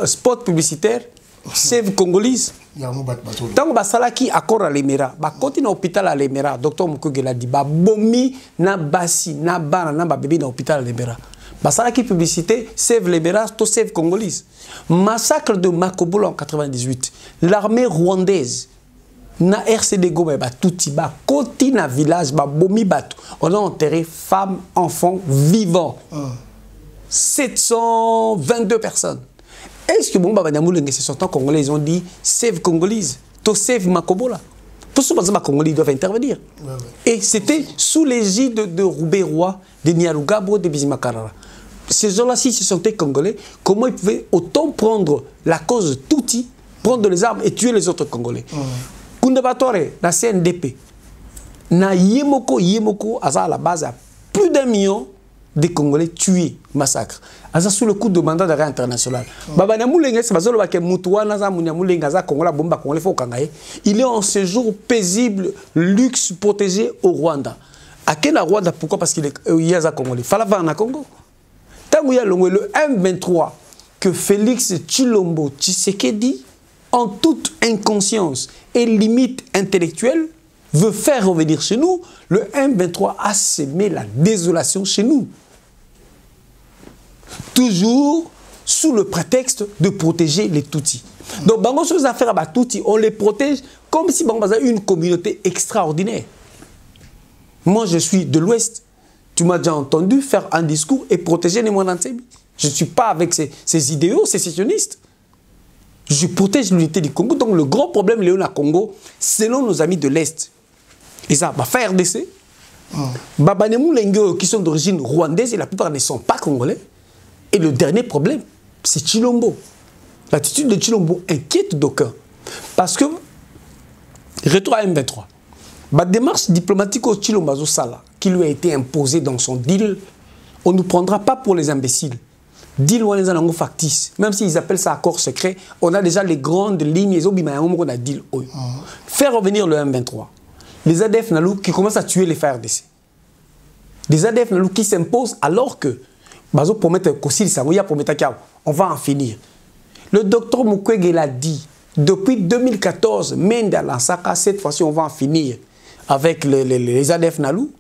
spot publicitaire, save Congolese? Tant que Basala qui accord à l'Emera, continue à l'hôpital à l'Emera, docteur Mukogela dit, bomi na basi, na bana, na bébé dans l'hôpital à l'Emera. Basala qui publicité, save les Béras, tout save Congolese. Massacre de Makobolo en 98. L'armée rwandaise, na RCD Goma, tout ba côté na village, ba bomi batou. On a enterré femmes, enfants vivants. 722 personnes. Est-ce que bon Babanyamou, ces sortants congolais, ils ont dit save Congolese, tout save Makobola? Pour ce que les Congolais doivent intervenir. Et c'était sous l'égide de Ruberwa, de Nyarugabo, de Bizimakarara. Ces gens-là, s'ils se sentaient congolais, comment ils pouvaient autant prendre la cause Tutsi, prendre les armes et tuer les autres Congolais? Kundabatore, la CNDP, na Yemoko, à la base, à plus d'1 million de Congolais tués, massacre. Aza sous le coup de mandat d'arrêt international. Il est en séjour paisible, luxe, protégé au Rwanda. À quel Rwanda? Pourquoi? Parce qu'il y a un Congolais. Fala va en Congo. Tant qu'il y a le M23 que Félix Tshilombo Tshisekedi, en toute inconscience et limite intellectuelle, veut faire revenir chez nous, le M23 a sémé la désolation chez nous. Toujours sous le prétexte de protéger les Tutsis. Donc, Bango, sur les affaires à Tutsis, on les protège comme si Bango avait une communauté extraordinaire. Moi, je suis de l'Ouest. Tu m'as déjà entendu faire un discours et protéger les Mwanansebi. Je ne suis pas avec ces idéaux sécessionnistes. Je protège l'unité du Congo. Donc, le grand problème, Léon, à Congo, selon nos amis de l'Est, et ça, RDC, Babanemou Lengo, qui sont d'origine rwandaise, et la plupart ne sont pas congolais. Et le dernier problème, c'est Tshilombo. L'attitude de Tshilombo inquiète d'aucuns. Parce que Retour à M23. La démarche diplomatique au Chilombazo Sala, qui lui a été imposée dans son deal, on ne nous prendra pas pour les imbéciles. Deal ou les anangos factices, même s'ils appellent ça accord secret, on a déjà les grandes lignes, on a deal. Faire revenir le M23. Les ADF Nalou qui commencent à tuer les FARDC. Des ADF Nalou qui s'imposent alors que Bazo promet on va en finir. Le docteur Mukwege l'a dit. Depuis 2014, Menda Lansaka, cette fois-ci, on va en finir avec les ADF Nalou.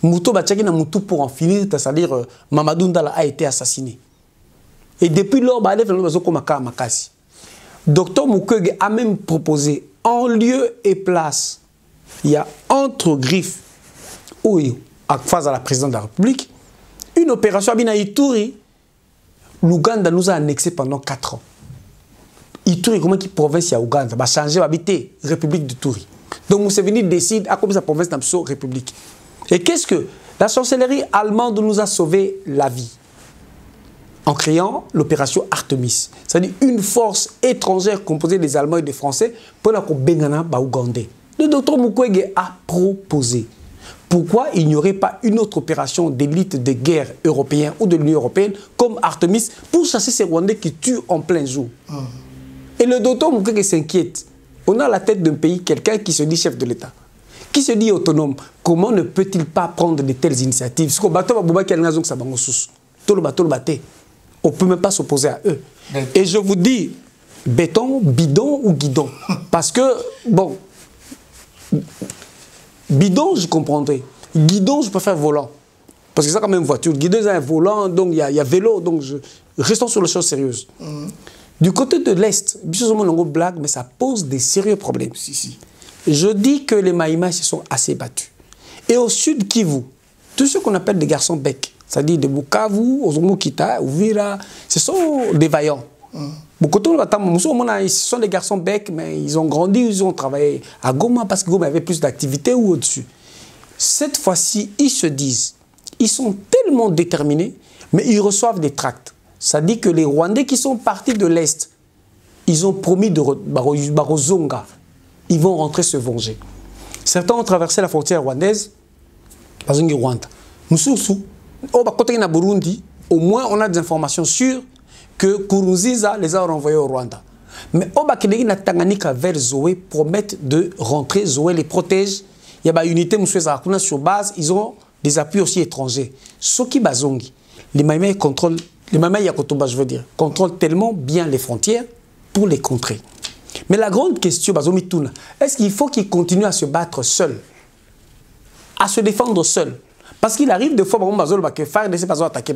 Mouto Bachaki na Moutou pour en finir, c'est-à-dire Mamadou Ndala a été assassiné. Et depuis lors, ADF Nalou Bazokomaka Makasi. Docteur Mukwege a même proposé, en lieu et place, il y a entre griffes, oui, à face à la présidente de la République, une opération à Bina Ituri. L'Ouganda nous a annexé pendant 4 ans. Ituri, comment qui province à Ouganda, va changer, va habiter République de Touri. Donc Museveni décide à combien sa province n'a pas République. Et qu'est-ce que la sorcellerie allemande nous a sauvé la vie en créant l'opération Artemis, c'est-à-dire une force étrangère composée des Allemands et des Français pour la Bengana ba Ougandais. Le docteur Mukwege a proposé. Pourquoi il n'y aurait pas une autre opération d'élite de guerre européenne ou de l'Union européenne comme Artemis pour chasser ces Rwandais qui tuent en plein jour? Et le docteur Mukwege s'inquiète. On a à la tête d'un pays quelqu'un qui se dit chef de l'État, qui se dit autonome. Comment ne peut-il pas prendre de telles initiatives? On ne peut même pas s'opposer à eux. Et je vous dis, béton, bidon ou guidon? Parce que, bon, bidon, je comprendrais. Guidon, je préfère volant. Parce que c'est quand même une voiture. Guidon, c'est un volant, donc il y a vélo. Donc restons sur les choses sérieuses. Du côté de l'Est, une blague, mais ça pose des sérieux problèmes. Je dis que les Maïmaïs se sont assez battus. Et au sud Kivu, tous ceux qu'on appelle des garçons becs, c'est-à-dire de Bukavu, Ozomukita, Uvira, ce sont des vaillants. Ce sont des garçons becs, mais ils ont grandi, ils ont travaillé à Goma parce que Goma avait plus d'activité ou au-dessus. Cette fois-ci, ils se disent, ils sont tellement déterminés, mais ils reçoivent des tracts. Ça dit que les Rwandais qui sont partis de l'Est, ils ont promis de Barozonga. Ils vont rentrer se venger. Certains ont traversé la frontière rwandaise, Bazongi Rwanda. Au Burundi, au moins on a des informations sûres que Kourouziza les a renvoyés au Rwanda. Mais au Bakédégui, na Tanganyika vers Zoé promettent de rentrer. Zoé les protège. Il y a une unité sur base. Ils ont des appuis aussi étrangers. Soki Bazongi, les Maïmaïs contrôlent, les Maïmaïs Yakotoba, je veux dire, contrôlent tellement bien les frontières pour les contrer. Mais la grande question, Bazomi Touna, est-ce qu'il faut qu'ils continuent à se battre seuls, à se défendre seuls? Parce qu'il arrive des fois, que FARDC va attaquer.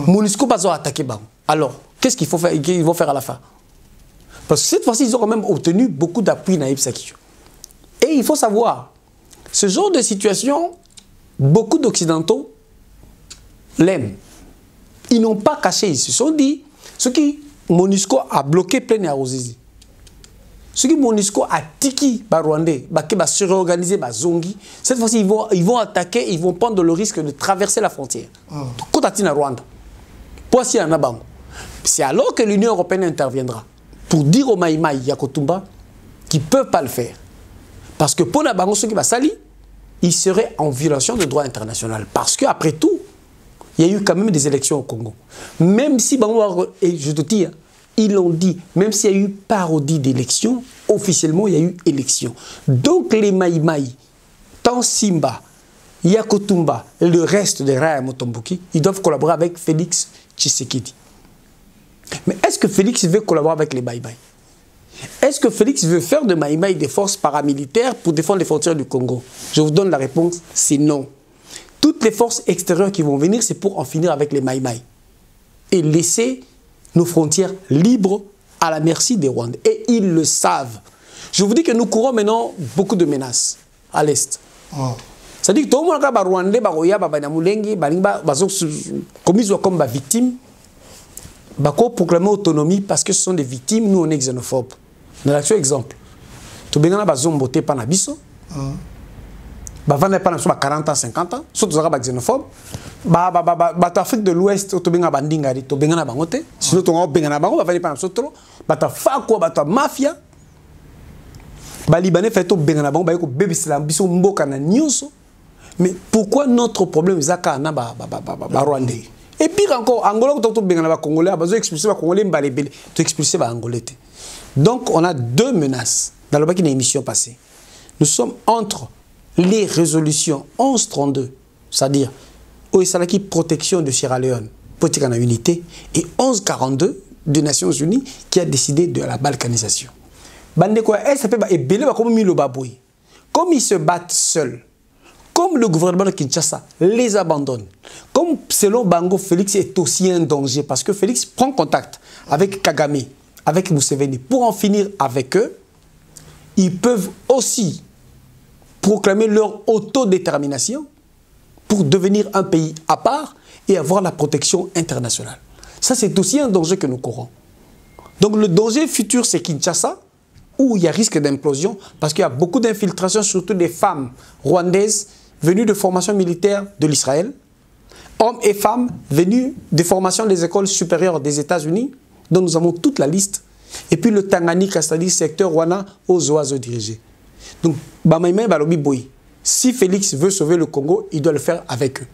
MONUSCO va attaquer. Alors, qu'est-ce qu'il faut faire, qu'ils vont faire à la fin? Parce que cette fois-ci, ils ont quand même obtenu beaucoup d'appui Naïb Sakio. Et il faut savoir, ce genre de situation, beaucoup d'Occidentaux l'aiment. Ils n'ont pas caché, ils se sont dit, ce qui MONUSCO a bloqué plein et Arozizi. Ce qui MONUSCO a tiki Rwandais, qui va se réorganiser Zongi, cette fois-ci ils vont attaquer, ils vont prendre le risque de traverser la frontière. Kotatina Rwanda. C'est alors que l'Union européenne interviendra pour dire aux Maïmaï Yakotumba qu'ils ne peuvent pas le faire. Parce que pour la Bango, ce qui va salir, il serait en violation du droit international. Parce qu'après tout, il y a eu quand même des élections au Congo. Même si, et je te dis, ils l'ont dit, même s'il y a eu parodie d'élections, officiellement, il y a eu élection. Donc les Maïmaï, tant Simba, Yakotumba et le reste des Raya Motomboki, ils doivent collaborer avec Félix Tshisekedi. Mais est-ce que Félix veut collaborer avec les Maïmaï? Est-ce que Félix veut faire de Maïmaï des forces paramilitaires pour défendre les frontières du Congo? Je vous donne la réponse, c'est non. Toutes les forces extérieures qui vont venir, c'est pour en finir avec les Maïmaï. Et laisser nos frontières libres à la merci des Rwandais. Et ils le savent. Je vous dis que nous courons maintenant beaucoup de menaces à l'Est. C'est-à-dire que tout le monde a des Rwandais, comme des victimes, pour proclamer autonomie parce que ce sont des victimes, nous on est xénophobes. Dans l'action exemple, tu as des zombotés par Nabiso, pas 40 ans, 50 ans, surtout les xénophobes. L'Afrique de l'Ouest, tu as bandingari, tu as bangote, sinon tu as bango, tu as mafia. Les Libanais font des mais pourquoi notre problème est Rwandais? Et pire encore, Angola, Congolais, expulser les Congolais, expulser les Angolais. Donc, on a deux menaces dans le émission passée. Nous sommes entre les résolutions 1132, c'est-à-dire Oesalaki protection de Sierra Leone, politique en unité, et 1142 des Nations Unies qui a décidé de la balkanisation. Comme ils se battent seuls, comme le gouvernement de Kinshasa les abandonne, comme selon Bango, Félix est aussi un danger parce que Félix prend contact avec Kagame, avec Museveni pour en finir avec eux, ils peuvent aussi proclamer leur autodétermination pour devenir un pays à part et avoir la protection internationale. Ça, c'est aussi un danger que nous courons. Donc le danger futur, c'est Kinshasa, où il y a risque d'implosion, parce qu'il y a beaucoup d'infiltrations, surtout des femmes rwandaises venues de formations militaires de l'Israël, hommes et femmes venus de formations des écoles supérieures des États-Unis, dont nous avons toute la liste, et puis le Tanganyika, c'est-à-dire secteur Rwanda aux oiseaux dirigés. Donc, si Félix veut sauver le Congo, il doit le faire avec eux.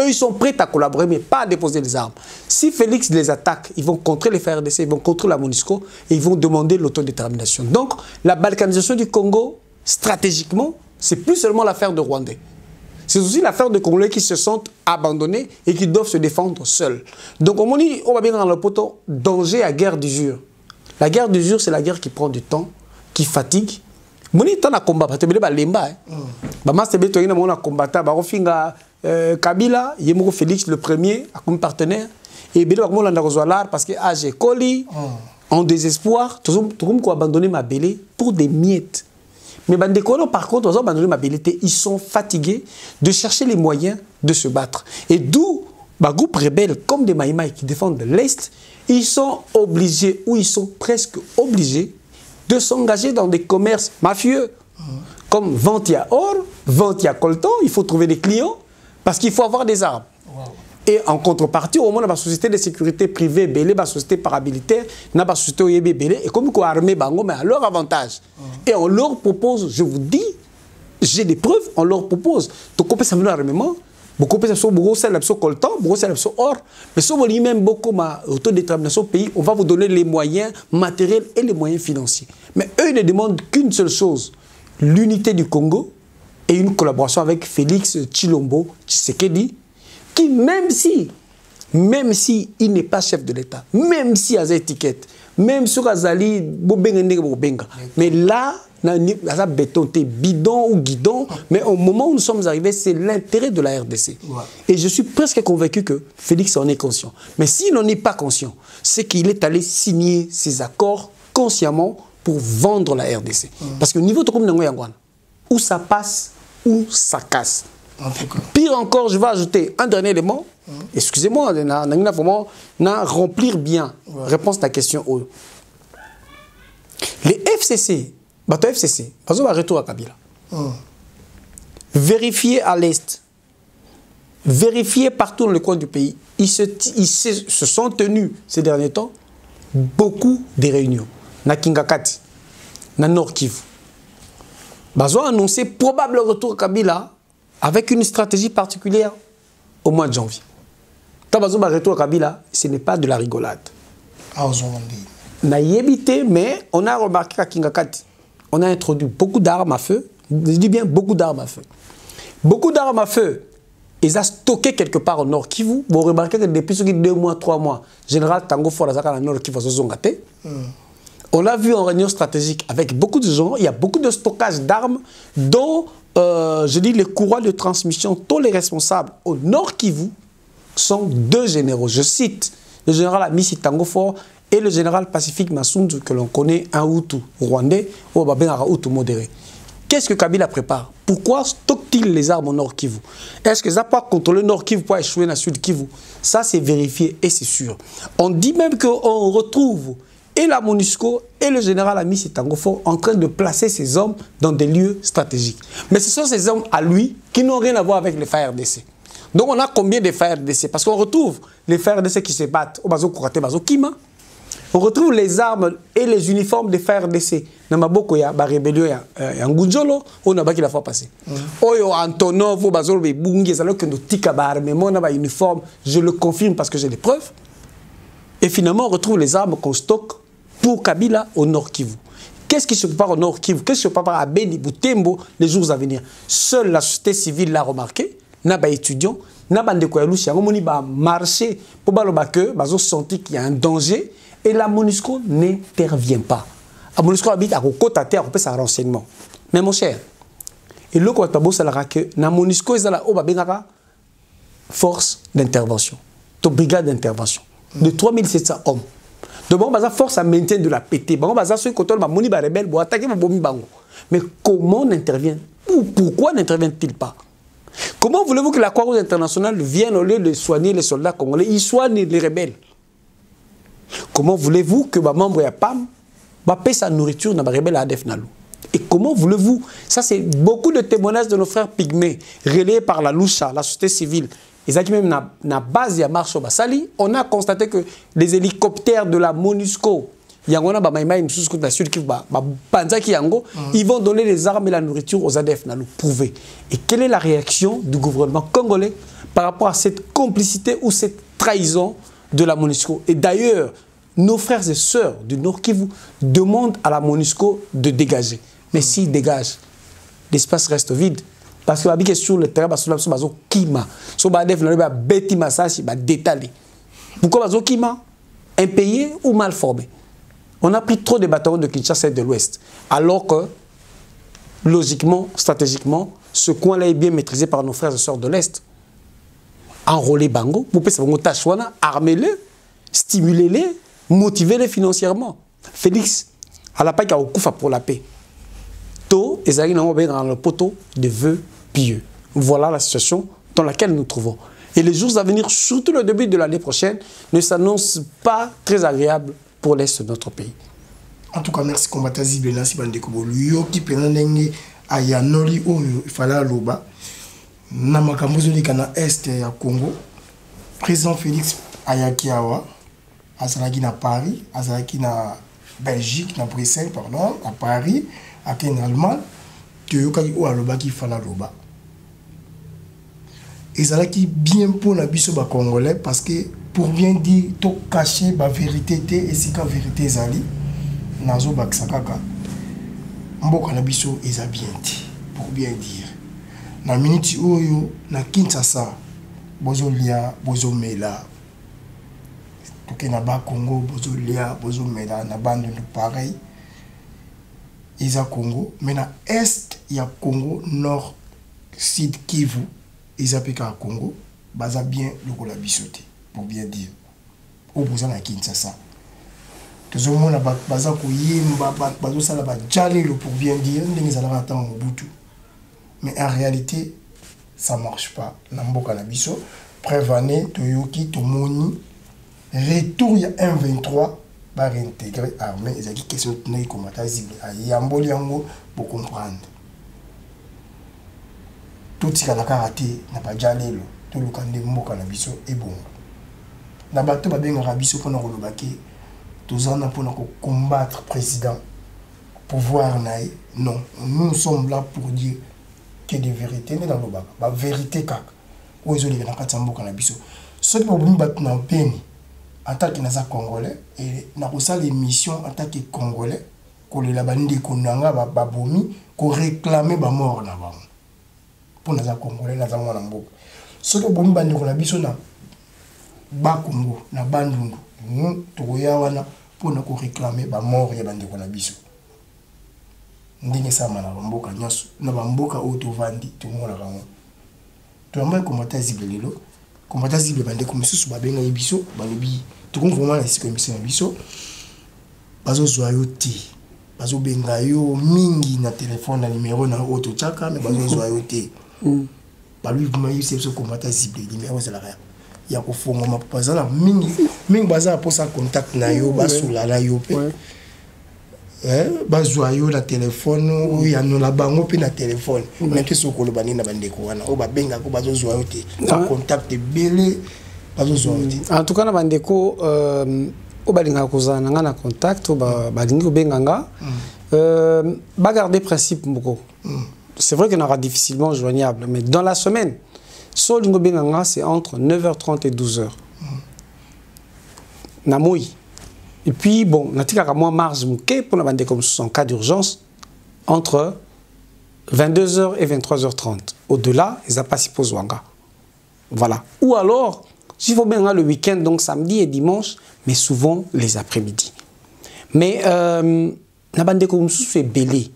Eux, ils sont prêts à collaborer, mais pas à déposer les armes. Si Félix les attaque, ils vont contrer les FARDC, ils vont contrer la MONUSCO et ils vont demander l'autodétermination. Donc, la balkanisation du Congo, stratégiquement, c'est plus seulement l'affaire de Rwandais. C'est aussi l'affaire de Congolais qui se sentent abandonnés et qui doivent se défendre seuls. Donc, on va bien dans le poteau danger à guerre d'usure. La guerre d'usure, c'est la guerre qui prend du temps, qui fatigue. Moni temps à combat, parce que les lemba, Kabila, Yemoko Félix le premier comme partenaire, et Bélo parce que j'ai Koli, en désespoir, tout le monde a abandonné ma belle pour des miettes. Mais Bandekolo, par contre, ils ont abandonné ma belle, ils sont fatigués de chercher les moyens de se battre. Et d'où, groupe rebelle comme des Maïmaï qui défendent l'Est, ils sont obligés, ou ils sont presque obligés, de s'engager dans des commerces mafieux, comme vente à or, vente à coltan, il faut trouver des clients, parce qu'il faut avoir des armes. Wow. Et en contrepartie, au moins, dans la société de sécurité privée, la société paramilitaire, la société OYB, et comme quoi armée bango, mais à leur avantage. Et on leur propose, je vous dis, j'ai des preuves, on leur propose. Donc, on peut s'amener l'armement, beaucoup de choses, beaucoup de choses coltan, beaucoup de choses or, mais si on veut même beaucoup d'autodétermination au pays, on va vous donner les moyens matériels et les moyens financiers. Mais eux, ils ne demandent qu'une seule chose, l'unité du Congo, et une collaboration avec Félix Tshilombo Tshisekedi, qui même si il n'est pas chef de l'État, même si il a des étiquettes, même si Azali Bobenga, mais là, il a béton, bidon ou guidon, mais au moment où nous sommes arrivés, c'est l'intérêt de la RDC. Ouais. Et je suis presque convaincu que Félix en est conscient. Mais s'il n'en est pas conscient, c'est qu'il est allé signer ces accords consciemment pour vendre la RDC. Parce que au niveau de où ça passe, où ça casse. Pire encore, je vais ajouter un dernier élément. Excusez-moi, remplir bien. Réponse à ta question. Les FCC, retour à Kabila. Vérifiez à l'Est. Vérifiez partout dans le coin du pays. Ils se sont tenus ces derniers temps beaucoup de réunions. Na Kingakati, na Nord Kivu. Ils ont annoncé probable retour à Kabila avec une stratégie particulière au mois de janvier. Quand ils ont retour à Kabila, ce n'est pas de la rigolade. On a évité, mais on a remarqué qu'à Kingakati, on a introduit beaucoup d'armes à feu. Je dis bien beaucoup d'armes à feu. Beaucoup d'armes à feu, ils ont stocké quelque part au Nord Kivu. Vous remarquez que depuis 2 mois, 3 mois, Général Tango Forazaka dans le Nord Kivu, on l'a vu en réunion stratégique avec beaucoup de gens. Il y a beaucoup de stockage d'armes dont, je dis, les courroies de transmission, tous les responsables au Nord Kivu sont 2 généraux. Je cite le général Amisi Tango Fort et le général Pacifique Massoud, que l'on connaît, un Hutu rwandais, ou un Hutu modéré. Qu'est-ce que Kabila prépare? Pourquoi stocke-t-il les armes au Nord Kivu? Est-ce que ça peut contrôler le Nord Kivu pour échouer dans le Sud Kivu? Ça, c'est vérifié et c'est sûr. On dit même qu'on retrouve et la MONUSCO et le général Amisi Tango Fort en train de placer ces hommes dans des lieux stratégiques. Mais ce sont ces hommes à lui qui n'ont rien à voir avec les FARDC. Donc on a combien de FARDC? Parce qu'on retrouve les FARDC qui se battent au Bazo Kourate, Bazo Kima. On retrouve les armes et les uniformes des FARDC. Dans ma boko ya ba rébellion ya Ngunjolo, on a pas qui la fois passé. Oyo Antonov, Bazolo Bungi, ça que nous tika ba armement na ba uniforme, je le confirme parce que j'ai les preuves. Et finalement, on retrouve les armes qu'on stocke pour Kabila au Nord Kivu. Qu'est-ce qui se prépare au Nord Kivu? Qu'est-ce qui se prépare à Beni, Butembo les jours à venir? Seule la société civile l'a remarqué, n'a pas étudiant, n'a pas de quoi loucher, on va marcher pour que bazo senti qu'il y a un danger et la MONUSCO n'intervient pas. La MONUSCO habite à côté à terre, on peut ça renseignement. Mais mon cher, et le quoi tabo ça que la MONUSCO est là au babengaka force d'intervention, to brigade d'intervention de 3700 hommes. Donc bon baza force à maintien de la PT. Bon baza ceux côté ba moni ba rebelle bo attaquer ba bomi bango. Mais comment on intervient? Pourquoi n'intervient-il pas? Comment voulez-vous que la Croix-Rouge internationale vienne au lieu de soigner les soldats congolais, ils soignent les rebelles? Comment voulez-vous que les membres de PAM paient sa nourriture dans les rebelles à ADF Nalou? Et comment voulez-vous? Ça, c'est beaucoup de témoignages de nos frères pygmées, relayés par la Loucha, la société civile. Et ça, même dans la base de Marche au Bassali, on a constaté que les hélicoptères de la MONUSCO, ils vont donner les armes et la nourriture aux ADF Nalou. Prouvé. Et quelle est la réaction du gouvernement congolais par rapport à cette complicité ou cette trahison de la MONUSCO? Et d'ailleurs, nos frères et sœurs du Nord Kivu demandent à la MONUSCO de dégager. Mais s'ils dégagent, l'espace reste vide. Parce que la sur le terrain, parce que les gens kima, so ba def na ba beti massage ba détaler. Pourquoi bazo kima? Impayé ou mal formé? On a pris trop de bataillons de Kinshasa et de l'Ouest, alors que logiquement, stratégiquement, ce coin-là est bien maîtrisé par nos frères et sœurs de l'Est. Enrôler Bango, pour que ça va armer-les, stimuler-les, motiver-les financièrement. Félix, à la paix, il y a un pour la paix. Tôt, ils arrivent dans le poteau de vœux pieux. Voilà la situation dans laquelle nous nous trouvons. Et les jours à venir, surtout le début de l'année prochaine, ne s'annoncent pas très agréables pour l'Est de notre pays. En tout cas, merci combattant Zibela si bande ko boluyo ki penanenge ayanoli oyo fala loba na makambo zoli kana est ya Congo. Président Félix Ayakiawa azalaki na Paris, azalaki na Belgique, na Bruxelles pardon, à Paris, à en Allemagne, que yokaki o aloba ki fala loba. Ezalaki bien pour la biso ba congolais parce que pour bien dire to cacher ba vérité té et si ka vérité zali nazo baksakaka mboka na biso eza bien dit pour bien dire na minute oyo na Kinshasa bozolia bozomela toke na ba Congo bozolia bozomela na bande de pareil eza Congo mais na est ya Congo nord sud Kivu eza peka Congo baza bien lokola bisoté pour bien dire au besoin na Kinshasa tous au monde baza ko yimba bazo sala ba jalelo pour bien dire ndenge zala attend Mobutu mais en réalité ça marche pas na mboka na biso prévané toyoki tomoni retour ya M23 ba réintégrer armée ezaki question na combattant zible ayamboli yango pour comprendre tout ce qu'on a karaté n'a pas jalelo tout le kande mboka na biso et bon na bato ba benga biso pona ko lobaki tous en a pour combattre président pouvoir naï non nous sommes là pour dire que des vérités dans le bas la vérité kak ozoli na katamboka na biso ceux qui vont battre na peni en tant que naza congolais et na ko ça l'émission en tant que congolais ko le labandi ko nanga ba bomi ko réclamer ba mort na ba pour naza congolais naza mwana mboka ceux qui vont battre na biso na ba Congo na bandundu nous toya wana pour na ko réclamer ba mort ya bande ko na biso ndenge ça mana mboka nyaso na ba mboka auto vandi to mona rango to amba komata zibelelo komata zibe bande ko misusu ba benga biso ba lobi to ko vraiment na siko mission biso bazo zoyote bazo benga yo mingi na téléphone na numéro na auto chaka mais bazo zoyote ba lui vraiment il sait ce komata zibe numéro c'est la ya ko fongo ma papa zala mingi baza pour ça contact na yo basula la yo pe bazwa yo na téléphone ou ya no la bango pe na téléphone mais que ce ko lo bani na bandeko wana o ba benga ko bazo zwa yo te contact belé bazo zwa yo te en tout cas na bandeko balinga kozana nga na contact balingi benganga ba garder principe moko. C'est vrai qu'on aura difficilement joignable, mais dans la semaine, Solingo benganga c'est entre 9h30 et 12h. Namoui. Et puis bon, natika moi marge mouké pour la bande comme en cas d'urgence entre 22h et 23h30. Au-delà, ils n'ont pas si posé wanga. Voilà. Ou alors, s'il faut bien le week-end, donc samedi et dimanche, mais souvent les après-midi. Mais na bande comme c'est belé.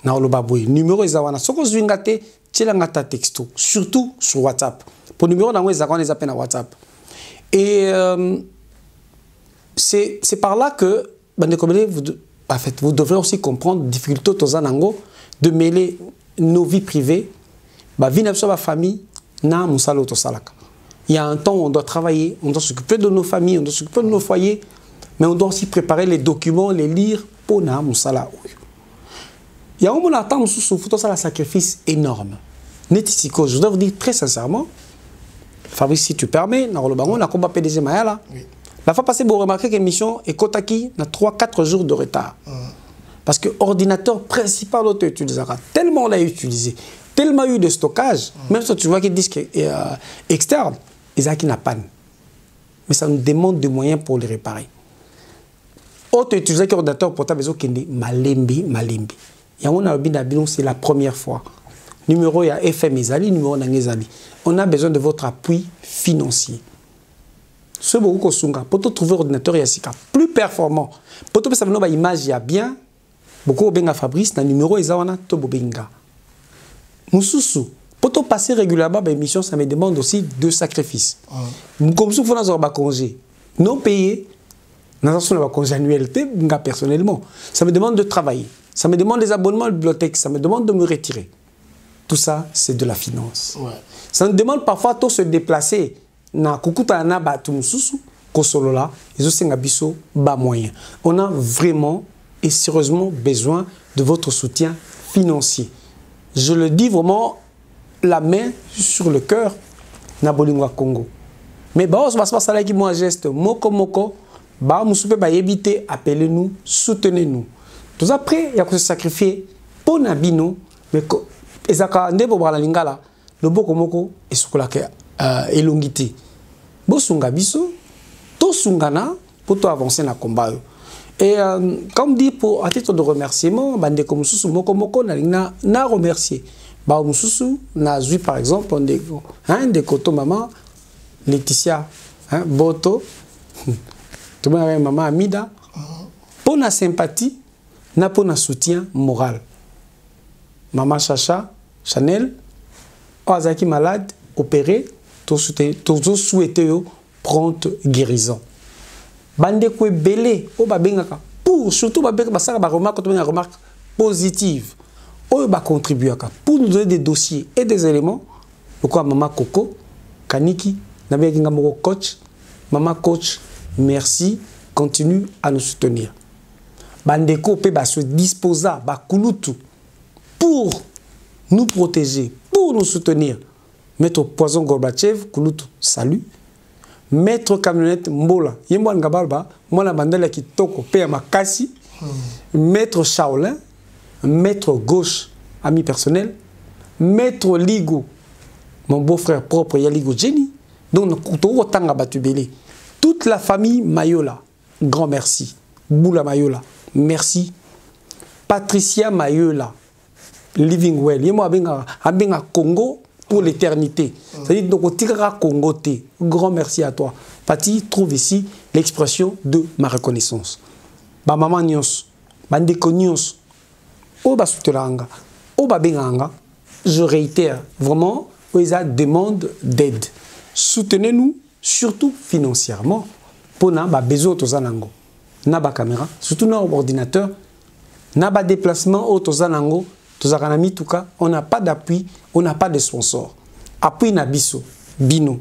Na le baboui. Numéro ezawana. Soko zwingate, tchelangata texto. Surtout sur WhatsApp. Pour numéro na ezawana les appels à WhatsApp. Et c'est par là que bande comme en fait, vous devrez aussi comprendre la difficulté de mêler nos vies privées, ma vie, ma famille, na musalo to salaka. Il y a un temps où on doit travailler, on doit s'occuper de nos familles, on doit s'occuper de nos foyers, mais on doit aussi préparer les documents, les lire pour na musala. Il y a un moment où on a un sacrifice énorme. Je dois vous dire très sincèrement, Fabrice, si tu permets, on a combat PDG Mayala. La fois passée, vous remarquez que l'émission est Kotaki a 3-4 jours de retard. Parce que l'ordinateur principal, on utilisera tellement on l'a utilisé, tellement eu de stockage, même si tu vois que le disque est externe, ils ont qui n'a panne. Mais ça nous demande des moyens pour les réparer. Autre utiliser l'ordinateur portable, ils ont malembi. C'est la première fois. Numéro il y a FM Ezali, numéro Nangezali. On a besoin de votre appui financier. Ce beaucoup de pour trouver un ordinateur plus performant, pour trouver une image bien, beaucoup de Fabrice, le numéro est to bobenga. Mususu, pour passer régulièrement à l'émission, ça me demande aussi de sacrifices. Comme si vous avez un congé non payé, nous avons un congé annualité, personnellement. Ça me demande de travailler, ça me demande des abonnements à la bibliothèque, ça me demande de me retirer. Tout ça, c'est de la finance. Ouais. Ça nous demande parfois de se déplacer. Na kukuta na batu mususu kosolola ezosenga biso ba moyen. On a vraiment et sérieusement besoin de votre soutien financier. Je le dis vraiment la main sur le cœur na bolingwa Congo. Mais ba on va passer qui moi geste moko ba musupe ba éviter appelez-nous, soutenez-nous. Tout après il y a que se sacrifier pour nabino mais ezaka ndebo bala lingala le boko moko esukola ke elongité. Bosunga biso, to sungana pour avancer dans le combat. Et comme dit pour à titre de remerciement, bande comme mususu moko na remercier. Ba mususu na zui par exemple de koto maman Laetitia Boto, tout le maman Amida pour la sympathie, na pour na soutien moral. Maman Chacha Chanel, Ozaki malade, opéré, tous souhaiter prompte guérison. Bande ko belé o ba bengaka pour surtout ba beka basaka ba remarque positive. O ba contribuer pour nous donner des dossiers et des éléments. Pourquoi maman Coco Kaniki na benga moko coach, maman coach, merci, continue à nous soutenir. Bande ko pe ba se disposa ba kulutu pour nous protéger, pour nous soutenir. Maître Poison Gorbachev, Kouloutou, salut. Maître Camionnette Mbola, Yembo Ngabalba, Mona Bandela Kitoko, Père Makassi. Maître Shaolin, Maître Gauche, ami personnel. Maître Ligo, mon beau-frère propre, Yaligo Jenny. Donc, Tanga Batubele. Toute la famille Mayola, grand merci. Boula Mayola, merci. Patricia Mayola, Living Well, Yembo Abenga Congo. Pour l'éternité. C'est-à-dire, donc, Congo, grand merci à toi. Pati trouve ici l'expression de ma reconnaissance. Ba maman nyos, bandeko nyos, oba souteranga, oba benganga, je réitère vraiment, Oisa demande d'aide. Soutenez-nous, surtout financièrement, pour na ba besoin tozanango, na ba caméra, surtout na ordinateur, na ba déplacement au tozanango. On n'a pas d'appui, on n'a pas de sponsor. Appui na biso, bino,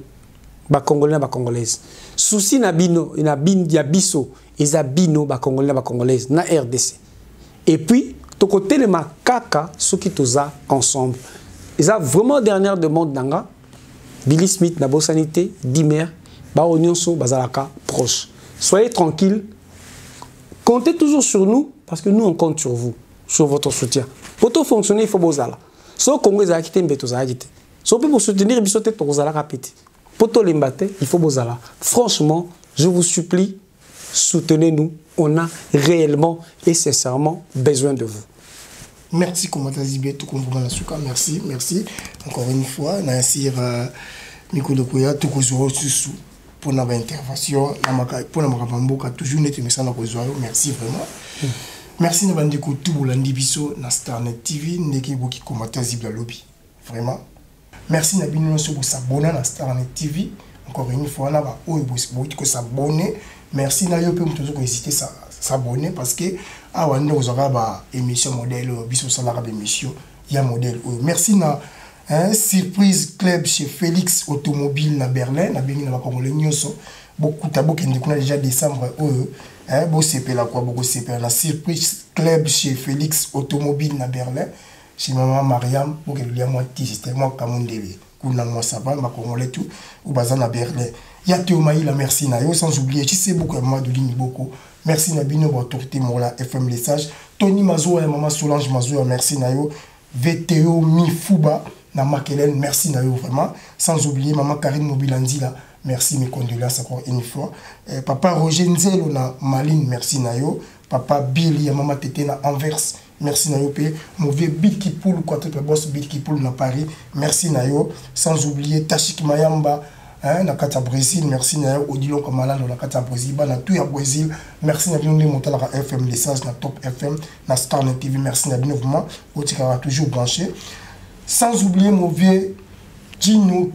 ba congolais, ba congolaise. Souci na bino, ya biso, eza bino, ba congolais, ba congolaise, na RDC. Et puis, to côté le makaka, ceux qui toza ensemble. Eza vraiment dernière demande nanga, Billy Smith, na Sanité, Dimer, ba onyonso, bazalaka proche. soyez tranquilles. Comptez toujours sur nous, parce que nous, on compte sur vous, sur votre soutien. Pour tout fonctionner, il faut bozala. Si le Congo est quitté, si on peut vous soutenir, il faut pour tout l'embaté, il faut bozala. Franchement, je vous supplie, soutenez-nous. On a réellement et sincèrement besoin de vous. Merci, Komata Zibé, tout comme vous, merci, merci. Encore une fois, Nassir Mikolokoya, tout comme vous, pour notre intervention, pour notre rapamboka, toujours net, merci vraiment. Merci, Nabandeko, tout le monde, Biso, na Starnet TV, Ndeke Boki Komata Zibé Lobby. Vraiment. Merci, Nabino, pour s'abonner à Starnet TV. Encore une fois, on va s'abonner. Merci, Nayo, pour toujours hésiter à s'abonner parce que on aura une émission modèle, Biso Salara émission, il y a modèle. Merci, na surprise club chez Félix Automobile na Berlin, na Berlin na Congolais Nyoso. Beaucoup d'abord qui nous déjà décembre, beau CP la quoi, beaucoup CP la surprise club chez Félix Automobile na Berlin, chez maman Mariam, pour qu'elle lui a moi c'était moi comme début. Kuna moi ça va, ma Congolais tout, ou bazan na Berlin. Ya Théo Maïla, merci na yo, sans oublier, tu sais beaucoup moi de ligne beaucoup. Merci Nabino pour autorité Mola FM Les Sages. Tony Mazo et maman Solange Mazo, merci na yo. VTO Mifuba na Makelen, merci na yo vraiment. Sans oublier maman Karine Mobilandi là, merci mes condoléances encore une fois. Papa Roger Nzelo na Maline, merci na yo. Papa Billy et maman Tété na Anvers, merci na yo. Mauvais Bill qui poule quadruple boss Bill qui poule na Paris, merci na yo. Sans oublier Tachik Mayamba na kata Brésil, merci na Odilon Kamala na kata Brésil, na tout ya Brésil, merci na bino monter la FM Les Sages na Top FM na Starnet TV, merci na bino vraiment, otikara toujours branché. Sans oublier mon vieux Gino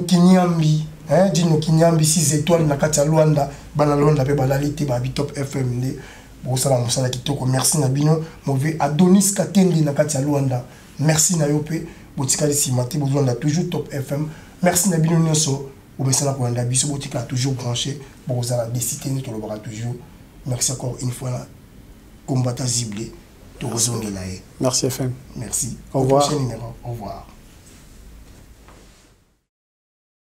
Kinyambi, Gino Kinyambi 6 étoiles na kata Luanda, bana Luanda pe balalite ba Top FM ndé bo sala mosala kitoko, merci na bino mon vieux Adonis Katendi na kata Luanda, merci na yo pe botikali simati besoin de toujours Top FM. Merci Nabino Nyoso, ou bien ça pour un biso botika toujours branché, bon vous allez décider nous le bras toujours. Merci encore une fois combattant ziblé, tout besoin de la. Merci FM. Merci. Au revoir. Au prochain numéro. Au revoir.